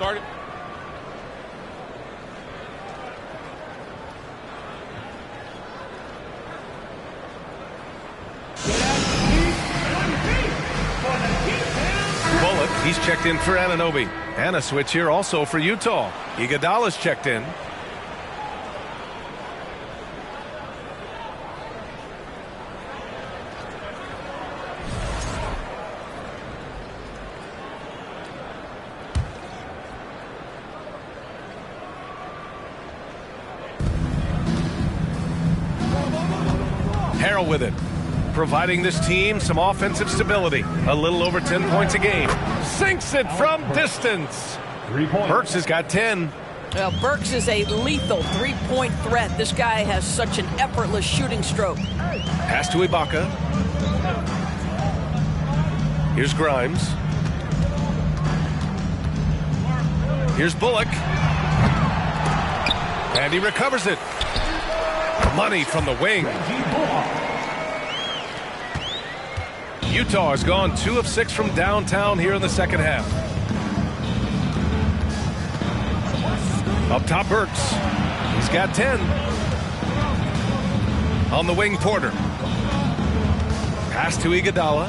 He's checked in for Anunoby. And a switch here also for Utah. Iguodala's checked in. Harrell with it, providing this team some offensive stability. A little over 10 points a game. Sinks it from distance. 3 points. Burks has got 10. Well, Burks is a lethal three-point threat. This guy has such an effortless shooting stroke. Pass to Ibaka. Here's Grimes. Here's Bullock. And he recovers it. Money from the wing. Utah has gone 2 of 6 from downtown here in the second half. Up top, Burks. He's got 10. On the wing, Porter. Pass to Iguodala.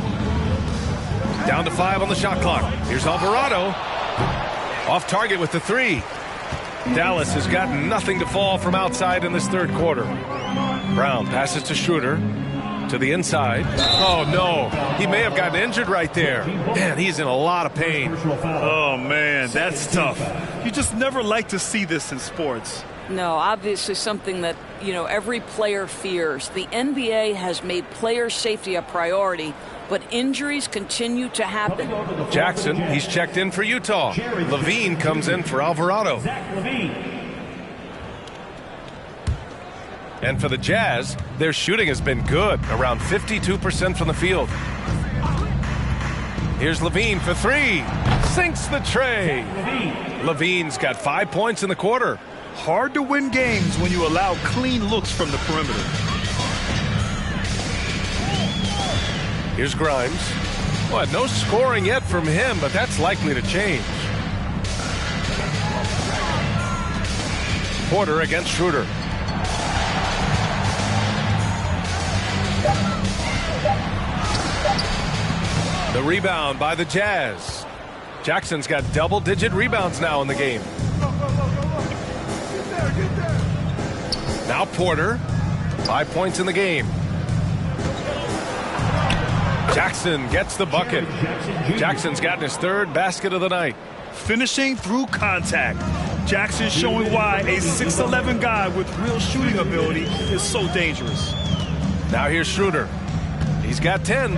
Down to 5 on the shot clock. Here's Alvarado. Off target with the 3. Dallas has got nothing to fall from outside in this third quarter. Brown passes to Schroeder. To the inside. Oh, no. He may have gotten injured right there. Man, he's in a lot of pain. Oh, man, that's tough. You just never like to see this in sports. No, obviously something that, every player fears. The NBA has made player safety a priority, but injuries continue to happen. Jackson, he's checked in for Utah. Levine comes in for Alvarado. And for the Jazz, their shooting has been good, around 52% from the field. Here's Levine for 3. Sinks the tray. Levine's got 5 points in the quarter. Hard to win games when you allow clean looks from the perimeter. Here's Grimes. Well, no scoring yet from him, but that's likely to change. Porter against Schroeder. The rebound by the Jazz. Jackson's got double-digit rebounds now in the game. Now Porter. 5 points in the game. Jackson gets the bucket. Jackson's gotten his 3rd basket of the night. Finishing through contact. Jackson showing why a 6'11" guy with real shooting ability is so dangerous. Now here's Schroeder. He's got 10.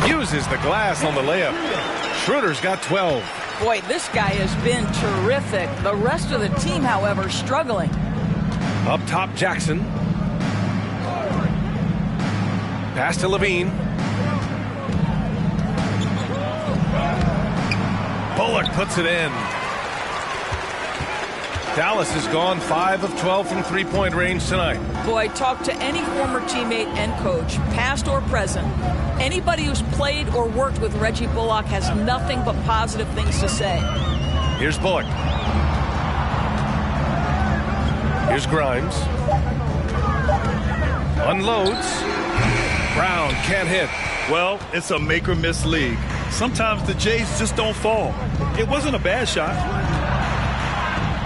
Uses the glass on the layup. Schroeder's got 12. Boy, this guy has been terrific. The rest of the team, however, struggling. Up top, Jackson. Pass to Levine. Bullock puts it in. Dallas has gone 5 of 12 from three-point range tonight. Boy, talk to any former teammate and coach, past or present. Anybody who's played or worked with Reggie Bullock has nothing but positive things to say. Here's Bullock. Here's Grimes. Unloads. Brown can't hit. Well, it's a make or miss league. Sometimes the Jays just don't fall. It wasn't a bad shot.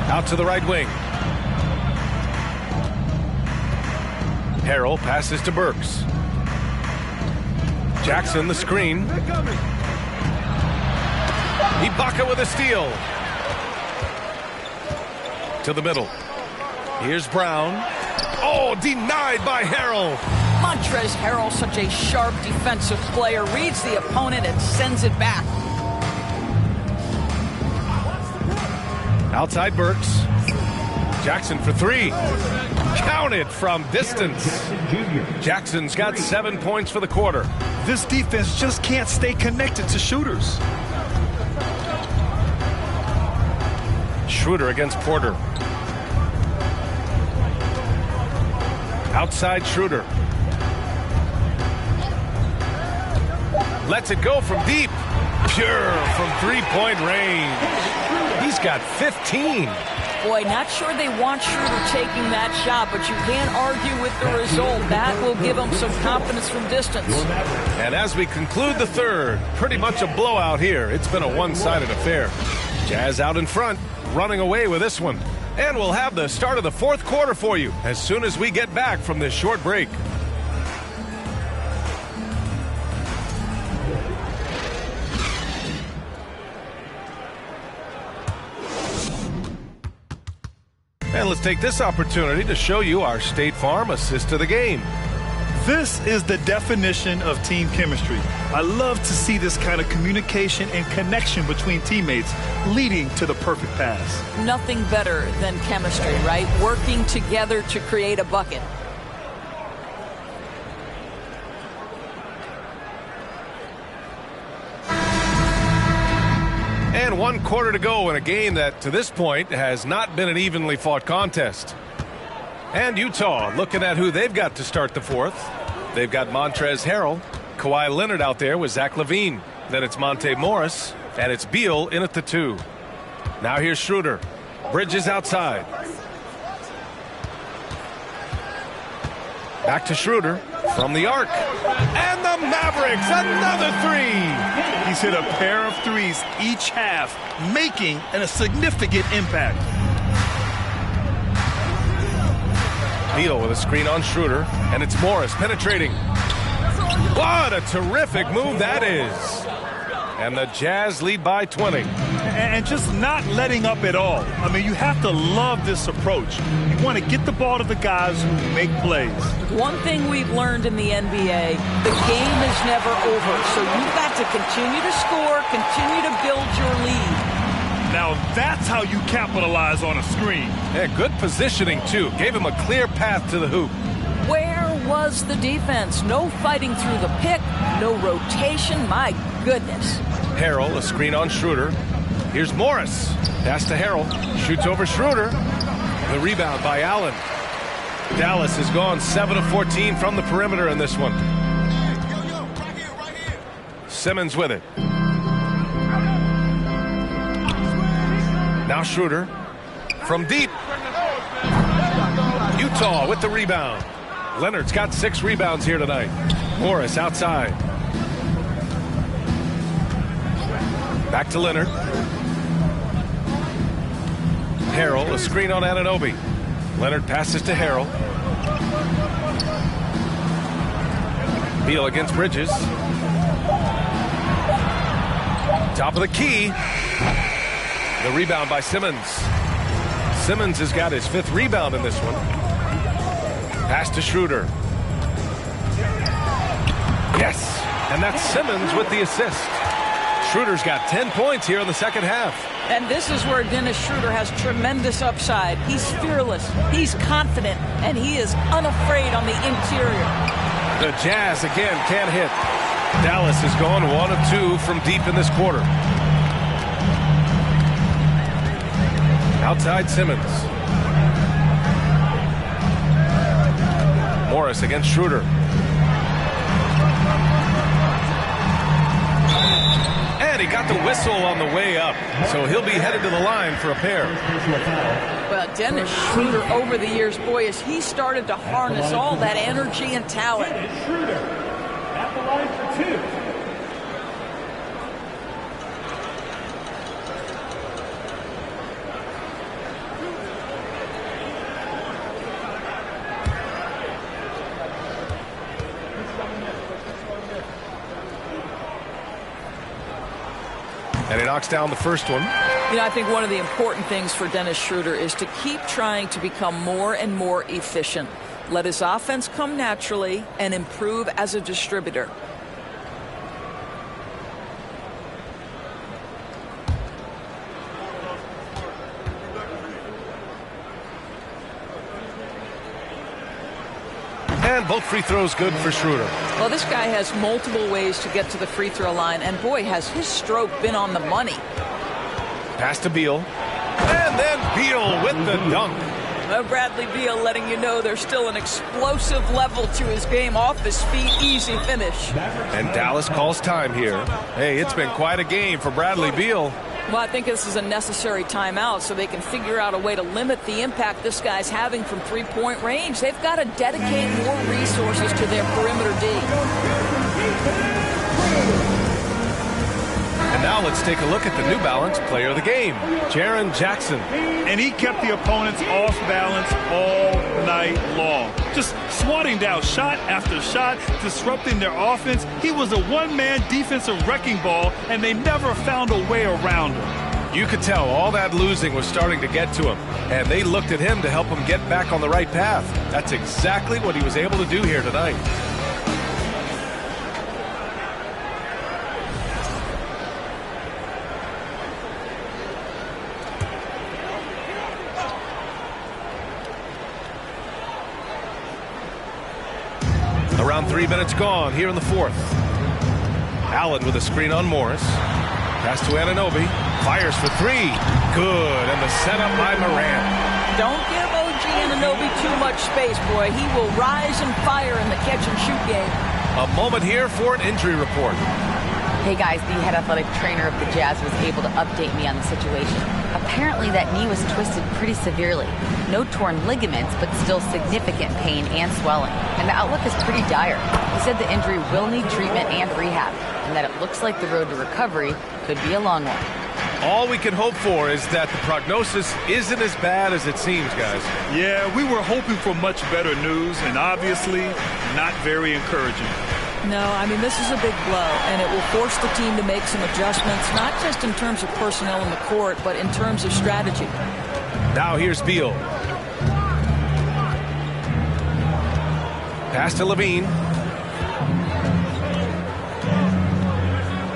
Out to the right wing. Harrell passes to Burks. Jackson the screen. Ibaka with a steal. To the middle. Here's Brown. Oh, denied by Harrell. Montrezl Harrell, such a sharp defensive player, reads the opponent and sends it back. Outside Burks. Jackson for 3. Counted from distance. Jackson's got 7 points for the quarter. This defense just can't stay connected to shooters. Schroeder against Porter. Outside Schroeder. Lets it go from deep. Pure from three-point range. He's got 15. Boy, not sure they want Schroeder taking that shot, but you can't argue with the result. That will give them some confidence from distance. And as we conclude the third, pretty much a blowout here. It's been a one-sided affair. Jazz out in front, running away with this one. And we'll have the start of the fourth quarter for you as soon as we get back from this short break. And let's take this opportunity to show you our State Farm assist to the game. This is the definition of team chemistry. I love to see this kind of communication and connection between teammates leading to the perfect pass. Nothing better than chemistry, right? Working together to create a bucket. And 1 quarter to go in a game that, to this point, has not been an evenly fought contest. And Utah looking at who they've got to start the fourth. They've got Montrezl Harrell, Kawhi Leonard out there with Zach LaVine. Then it's Monte Morris, and it's Beal in at the 2. Now here's Schroeder. Bridges outside. Back to Schroeder from the arc. And the Mavericks, another 3. He's hit a pair of threes each half, making a significant impact. Beal with a screen on Schroeder, and it's Morris penetrating. What a terrific move that is. And the Jazz lead by 20. And just not letting up at all. I mean, you have to love this approach. You want to get the ball to the guys who make plays. One thing we've learned in the NBA, the game is never over. So you've got to continue to score, continue to build your lead. Now that's how you capitalize on a screen. Yeah, good positioning, too. Gave him a clear path to the hoop. Where was the defense? No fighting through the pick, no rotation. My goodness. Harrell, a screen on Schroeder. Here's Morris. Pass to Harrell. Shoots over Schroeder. The rebound by Allen. Dallas has gone 7 of 14 from the perimeter in this one. Simmons with it. Now Schroeder from deep. Utah with the rebound. Leonard's got 6 rebounds here tonight. Morris outside. Back to Leonard. Harrell, a screen on Anunoby. Leonard passes to Harrell. Beal against Bridges. Top of the key. The rebound by Simmons. Simmons has got his 5th rebound in this one. Pass to Schroeder. Yes, and that's Simmons with the assist. Schroeder's got 10 points here in the second half. And this is where Dennis Schroeder has tremendous upside. He's fearless, he's confident, and he is unafraid on the interior. The Jazz again can't hit. Dallas is going 1 of 2 from deep in this quarter. Outside Simmons. Morris against Schroeder. And he got the whistle on the way up, so he'll be headed to the line for a pair. Well, Dennis Schroeder over the years, boy, as he started to harness all that energy and talent. Dennis Schroeder at the line for 2. And he knocks down the first one. You know, I think one of the important things for Dennis Schroeder is to keep trying to become more and more efficient. Let his offense come naturally and improve as a distributor. And both free throws good for Schroeder. Well, this guy has multiple ways to get to the free throw line, and boy, has his stroke been on the money. Pass to Beal. And then Beal with the dunk. Well, Bradley Beal letting you know there's still an explosive level to his game. Off his feet, easy finish. And Dallas calls time here. Hey, it's been quite a game for Bradley Beal. Well, I think this is a necessary timeout so they can figure out a way to limit the impact this guy's having from three-point range. They've got to dedicate more resources to their perimeter D. And now let's take a look at the New Balance player of the game, Jaren Jackson. And he kept the opponents off balance all night long. Just swatting down shot after shot, disrupting their offense. He was a one-man defensive wrecking ball, and they never found a way around him. You could tell all that losing was starting to get to him, and they looked at him to help him get back on the right path. That's exactly what he was able to do here tonight. Around 3 minutes gone here in the fourth. Allen with a screen on Morris. Pass to Anunoby. Fires for three. Good. And the setup by Morant. Don't give OG Anunoby too much space, boy. He will rise and fire in the catch-and-shoot game. A moment here for an injury report. Hey guys, the head athletic trainer of the Jazz was able to update me on the situation. Apparently that knee was twisted pretty severely. No torn ligaments, but still significant pain and swelling. And the outlook is pretty dire. He said the injury will need treatment and rehab, and that it looks like the road to recovery could be a long one. All we can hope for is that the prognosis isn't as bad as it seems, guys. Yeah, we were hoping for much better news, and obviously not very encouraging. No, I mean, this is a big blow, and it will force the team to make some adjustments, not just in terms of personnel in the court, but in terms of strategy. Now here's Beal. Pass to Levine.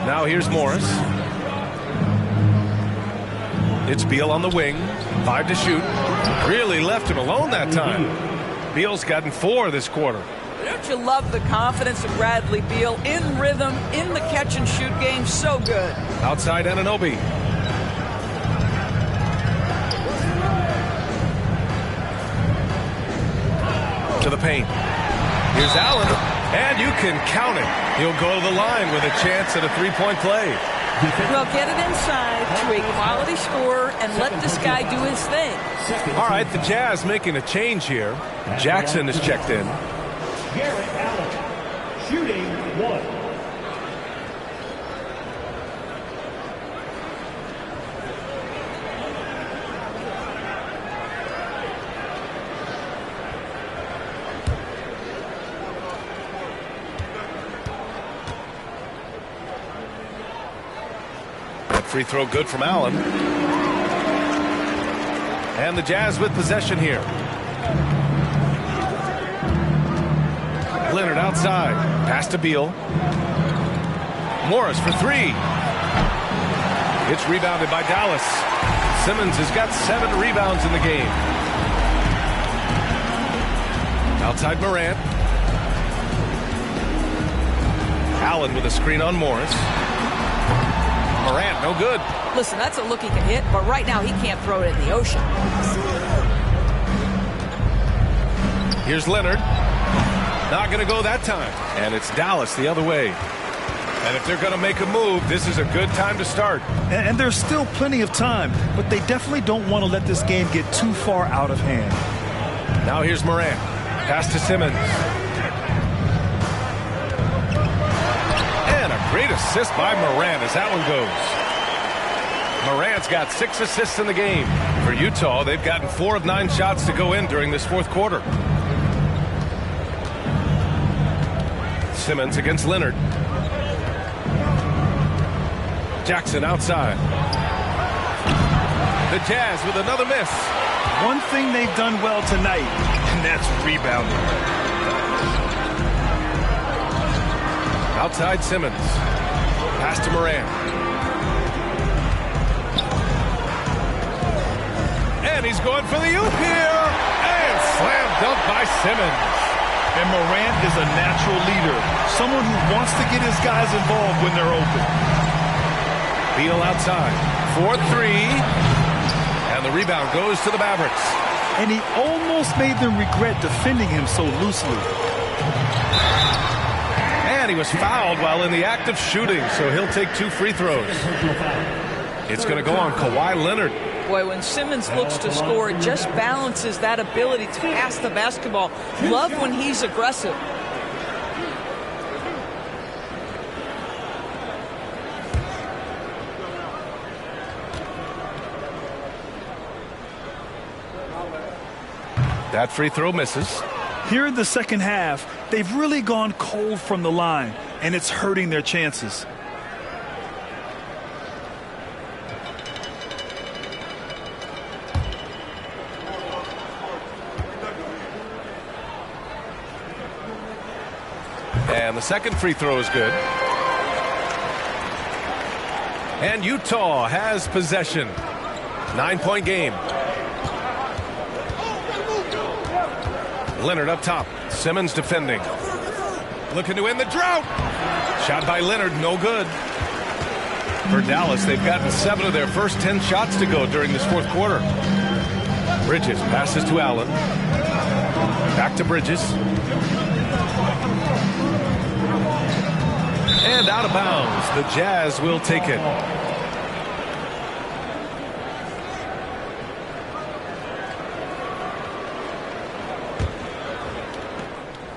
Now here's Morris. It's Beal on the wing. 5 to shoot. Really left him alone that time. Beal's gotten 4 this quarter. Don't you love the confidence of Bradley Beal in rhythm, in the catch-and-shoot game? So good. Outside Anunoby. To the paint. Here's Allen, and you can count it. He'll go to the line with a chance at a three-point play. Well, get it inside to a quality scorer and let this guy do his thing. All right, the Jazz making a change here. Jackson is checked in. Garrett Allen, shooting 1. That free throw good from Allen. And the Jazz with possession here. Leonard outside. Pass to Beal. Morris for 3. It's rebounded by Dallas. Simmons has got 7 rebounds in the game. Outside Morant. Allen with a screen on Morris. Morant, no good. Listen, that's a look he can hit, but right now he can't throw it in the ocean. Here's Leonard. Not going to go that time. And it's Dallas the other way. And if they're going to make a move, this is a good time to start. And there's still plenty of time, but they definitely don't want to let this game get too far out of hand. Now here's Morant. Pass to Simmons. And a great assist by Morant as that one goes. Morant's got 6 assists in the game. For Utah, they've gotten 4 of 9 shots to go in during this fourth quarter. Simmons against Leonard. Jackson outside. The Jazz with another miss. One thing they've done well tonight, and that's rebounding. Outside Simmons. Pass to Morant. And he's going for the oop here. And slam dunk by Simmons. And Morant is a natural leader, someone who wants to get his guys involved when they're open. Beal outside. 4-3. And the rebound goes to the Mavericks. And he almost made them regret defending him so loosely. And he was fouled while in the act of shooting, so he'll take 2 free throws. It's going to go on Kawhi Leonard. Boy, when Simmons looks to score, it just balances that ability to pass the basketball. Love when he's aggressive. That free throw misses. Here in the second half, they've really gone cold from the line, and it's hurting their chances. And the second free throw is good. And Utah has possession. 9-point game. Leonard up top. Simmons defending. Looking to end the drought. Shot by Leonard, no good. For Dallas, they've gotten 7 of their first 10 shots to go during this fourth quarter. Bridges passes to Allen. Back to Bridges. And out of bounds. The Jazz will take it.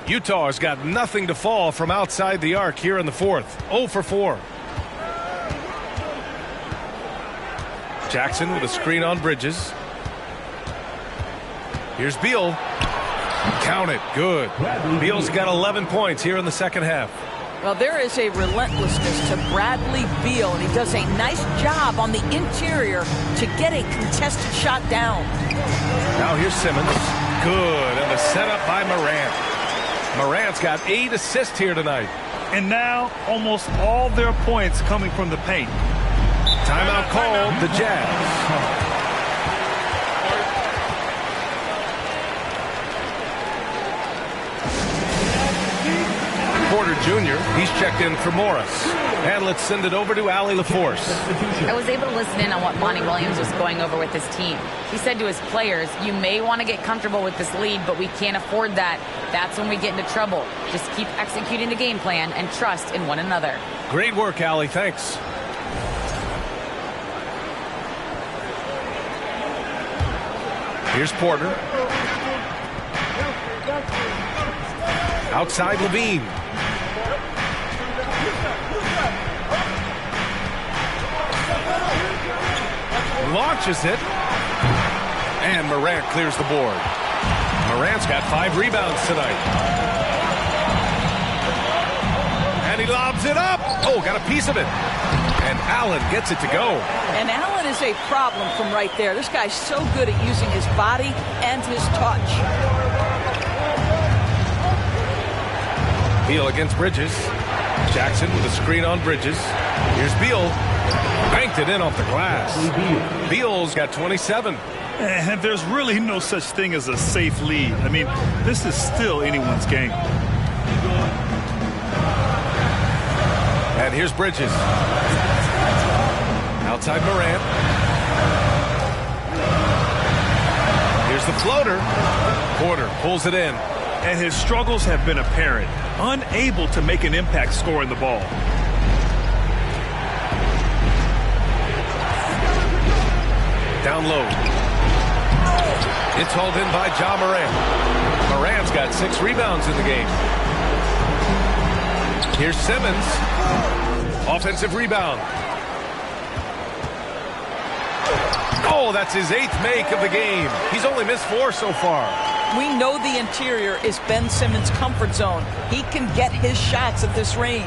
Utah has got nothing to fall from outside the arc here in the fourth. 0 for 4. Jackson with a screen on Bridges. Here's Beal. Count it. Good. Beal's got 11 points here in the second half. Well, there is a relentlessness to Bradley Beal, and he does a nice job on the interior to get a contested shot down. Now here's Simmons. Good. And the setup by Morant. Morant's got 8 assists here tonight. And now almost all their points coming from the paint. Timeout called, the Jazz. Porter Jr., he's checked in for Morris. And let's send it over to Allie LaForce. I was able to listen in on what Monty Williams was going over with his team. He said to his players, you may want to get comfortable with this lead, but we can't afford that. That's when we get into trouble. Just keep executing the game plan and trust in one another. Great work, Allie. Thanks. Here's Porter. Outside Levine. Launches it. And Morant clears the board. Morant's got 5 rebounds tonight. And he lobs it up. Oh, got a piece of it. And Allen gets it to go. And Allen is a problem from right there. This guy's so good at using his body and his touch. Beal against Bridges. Jackson with a screen on Bridges. Here's Beal. Banked it in off the glass. Beal's got 27. And there's really no such thing as a safe lead. I mean, this is still anyone's game. And here's Bridges. Outside Morant. Here's the floater. Porter pulls it in. And his struggles have been apparent. Unable to make an impact scoring the ball. Down low. It's hauled in by Ja Morant. Morant's got 6 rebounds in the game. Here's Simmons. Offensive rebound. Oh, that's his 8th make of the game. He's only missed 4 so far. We know the interior is Ben Simmons' comfort zone. He can get his shots at this range.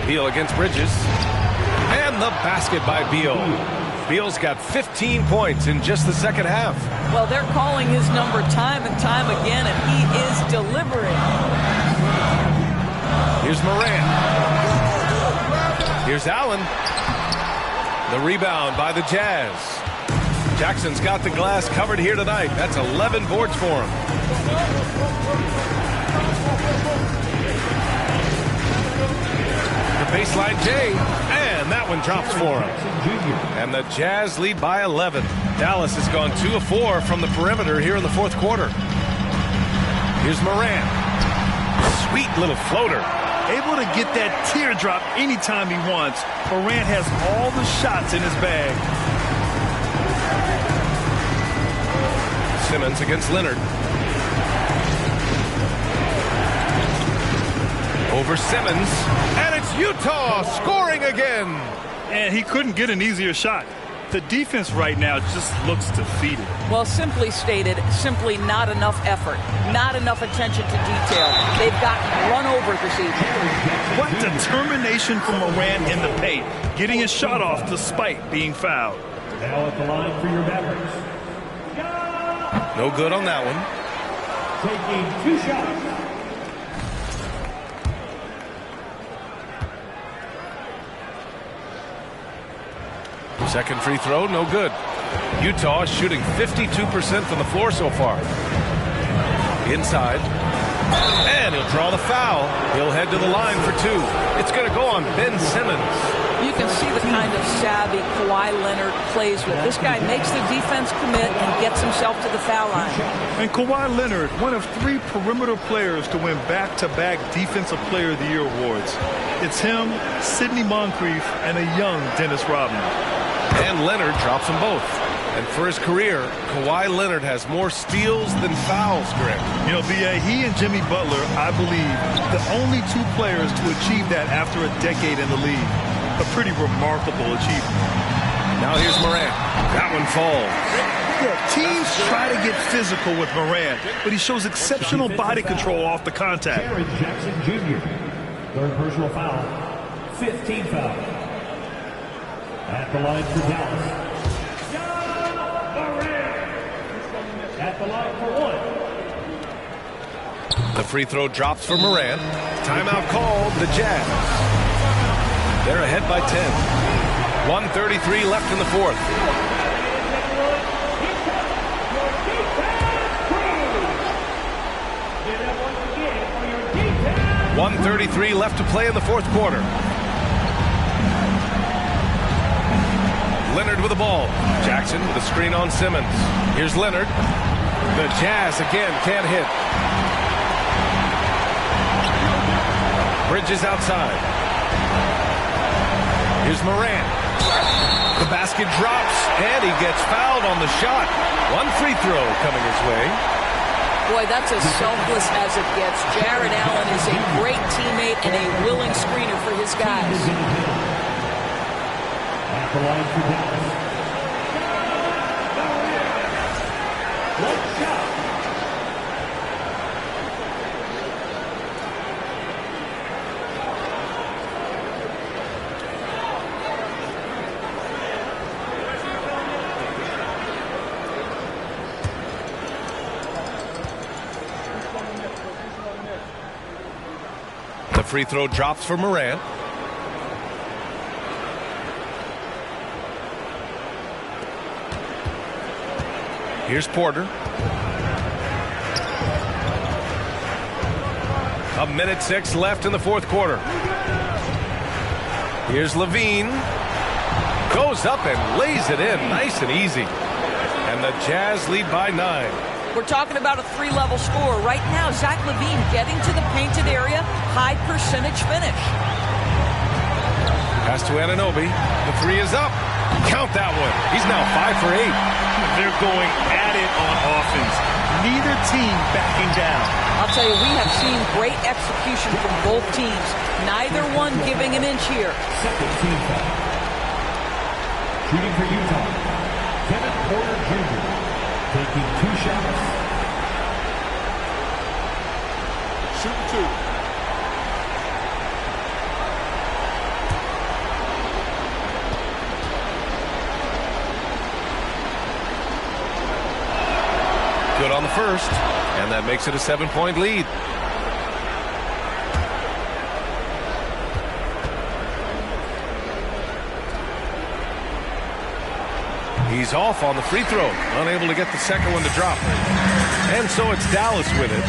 Beal against Bridges. And the basket by Beal. Beal's got 15 points in just the second half. Well, they're calling his number time and time again, and he is delivering. Here's Morant. Here's Allen. The rebound by the Jazz. Jackson's got the glass covered here tonight. That's 11 boards for him. The baseline J, and that one drops for him. And the Jazz lead by 11. Dallas has gone 2 of 4 from the perimeter here in the fourth quarter. Here's Morant. Sweet little floater. able to get that teardrop anytime he wants. Morant has all the shots in his bag. Simmons against Leonard. Over Simmons, and it's Utah scoring again. And he couldn't get an easier shot. The defense right now just looks defeated. Well, simply stated, simply not enough effort, not enough attention to detail. They've gotten run over this evening. What determination from Morant in the paint, getting his shot off despite being fouled. Now at the line for your Mavericks. No good on that one. Taking 2 shots. Second free throw, no good. Utah is shooting 52% from the floor so far. Inside. And he'll draw the foul. He'll head to the line for 2. It's going to go on Ben Simmons. You can see the kind of savvy Kawhi Leonard plays with. This guy makes the defense commit and gets himself to the foul line. And Kawhi Leonard, one of 3 perimeter players to win back-to-back Defensive Player of the Year awards. It's him, Sidney Moncrief, and a young Dennis Rodman. And Leonard drops them both. And for his career, Kawhi Leonard has more steals than fouls, Greg. You know, B.A., he and Jimmy Butler, I believe, the only 2 players to achieve that after a decade in the league. A pretty remarkable achievement. Now here's Morant. That one falls. Yeah, teams try to get physical with Morant, but he shows exceptional body control off the contact. Jaren Jackson Jr. 3rd personal foul. 15 foul. At the line for Dallas. At the line for 1. The free throw drops for Morant. Timeout called, the Jazz. They're ahead by 10. 1:33 left in the 4th. .133 left to play in the 4th quarter. Leonard with the ball. Jackson with a screen on Simmons. Here's Leonard. The Jazz again can't hit. Bridges outside. Here's Morant. The basket drops, and he gets fouled on the shot. 1 free throw coming his way. Boy, that's as selfless as it gets. Jared Allen is a great teammate and a willing screener for his guys. At the line for Dallas. The free throw drops for Morant. Here's Porter. 1:06 left in the 4th quarter. Here's Levine. Goes up and lays it in nice and easy. And the Jazz lead by 9. We're talking about a 3-level score. Right now, Zach LaVine getting to the painted area, high percentage finish. Pass to Anunoby. The 3 is up. Count that one. He's now 5 for 8. They're going at it on offense. Neither team backing down. I'll tell you, we have seen great execution from both teams. Neither one giving an inch here. Second team foul. Shooting for Utah, Kevin Porter Jr. taking 2 shots. Shooting 2. Good on the first, and that makes it a 7-point lead. He's off on the free throw, unable to get the second one to drop. And so it's Dallas with it.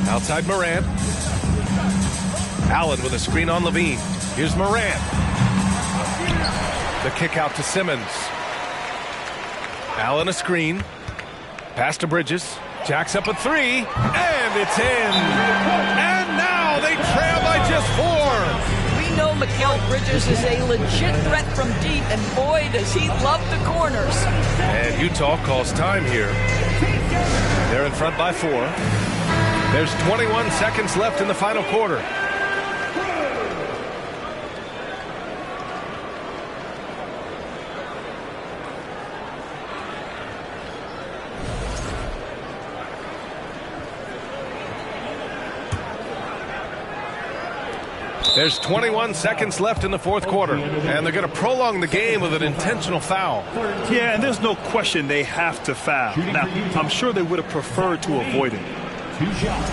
Outside Morant. Allen with a screen on Levine. Here's Morant. The kick out to Simmons. Allen a screen. Pass to Bridges. Jacks up a three, and it's in. And now they trail by just 4. We know Mikal Bridges is a legit threat from deep, and boy, does he love the corners. And Utah calls time here. They're in front by 4. There's 21 seconds left in the final quarter. There's 21 seconds left in the fourth quarter, and they're going to prolong the game with an intentional foul. Yeah, and there's no question they have to foul. Now, I'm sure they would have preferred to avoid it. 2 shots.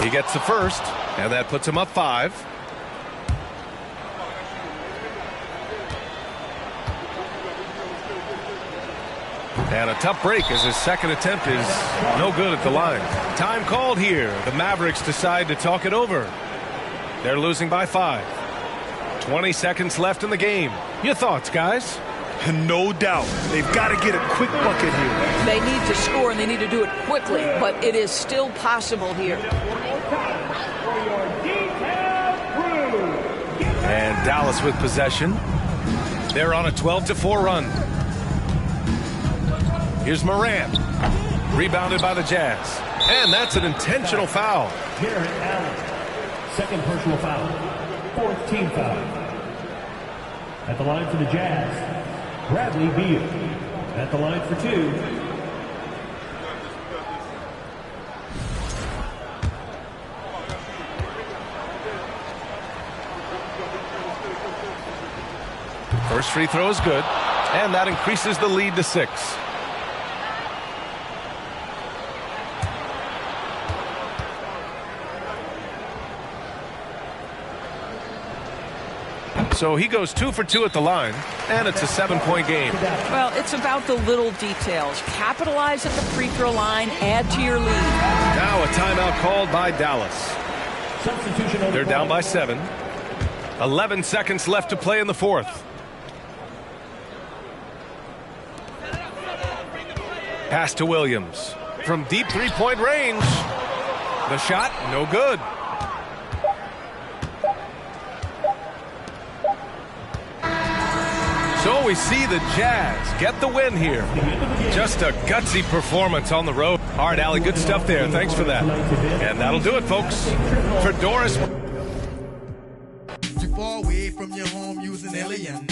He gets the first, and that puts him up 5. And a tough break as his second attempt is no good at the line. Time called here. The Mavericks decide to talk it over. They're losing by 5. 20 seconds left in the game. Your thoughts, guys? No doubt. They've got to get a quick bucket here. They need to score, and they need to do it quickly, but it is still possible here. And Dallas with possession. They're on a 12-4 run. Here's Morant. Rebounded by the Jazz. And that's an intentional foul. Jarrett Allen. Second personal foul. 4th team foul. At the line for the Jazz, Bradley Beal. At the line for 2. First free throw is good. And that increases the lead to 6. So he goes 2 for 2 at the line, and it's a 7-point game. Well, it's about the little details. Capitalize at the free throw line, add to your lead. Now a timeout called by Dallas. They're down by 7. 11 seconds left to play in the fourth. Pass to Williams. From deep three-point range. The shot, no good. So we see the Jazz get the win here. Just a gutsy performance on the road. All right, Allie, good stuff there. Thanks for that. And that'll do it, folks. For Doris. Too far away from your home using aliens.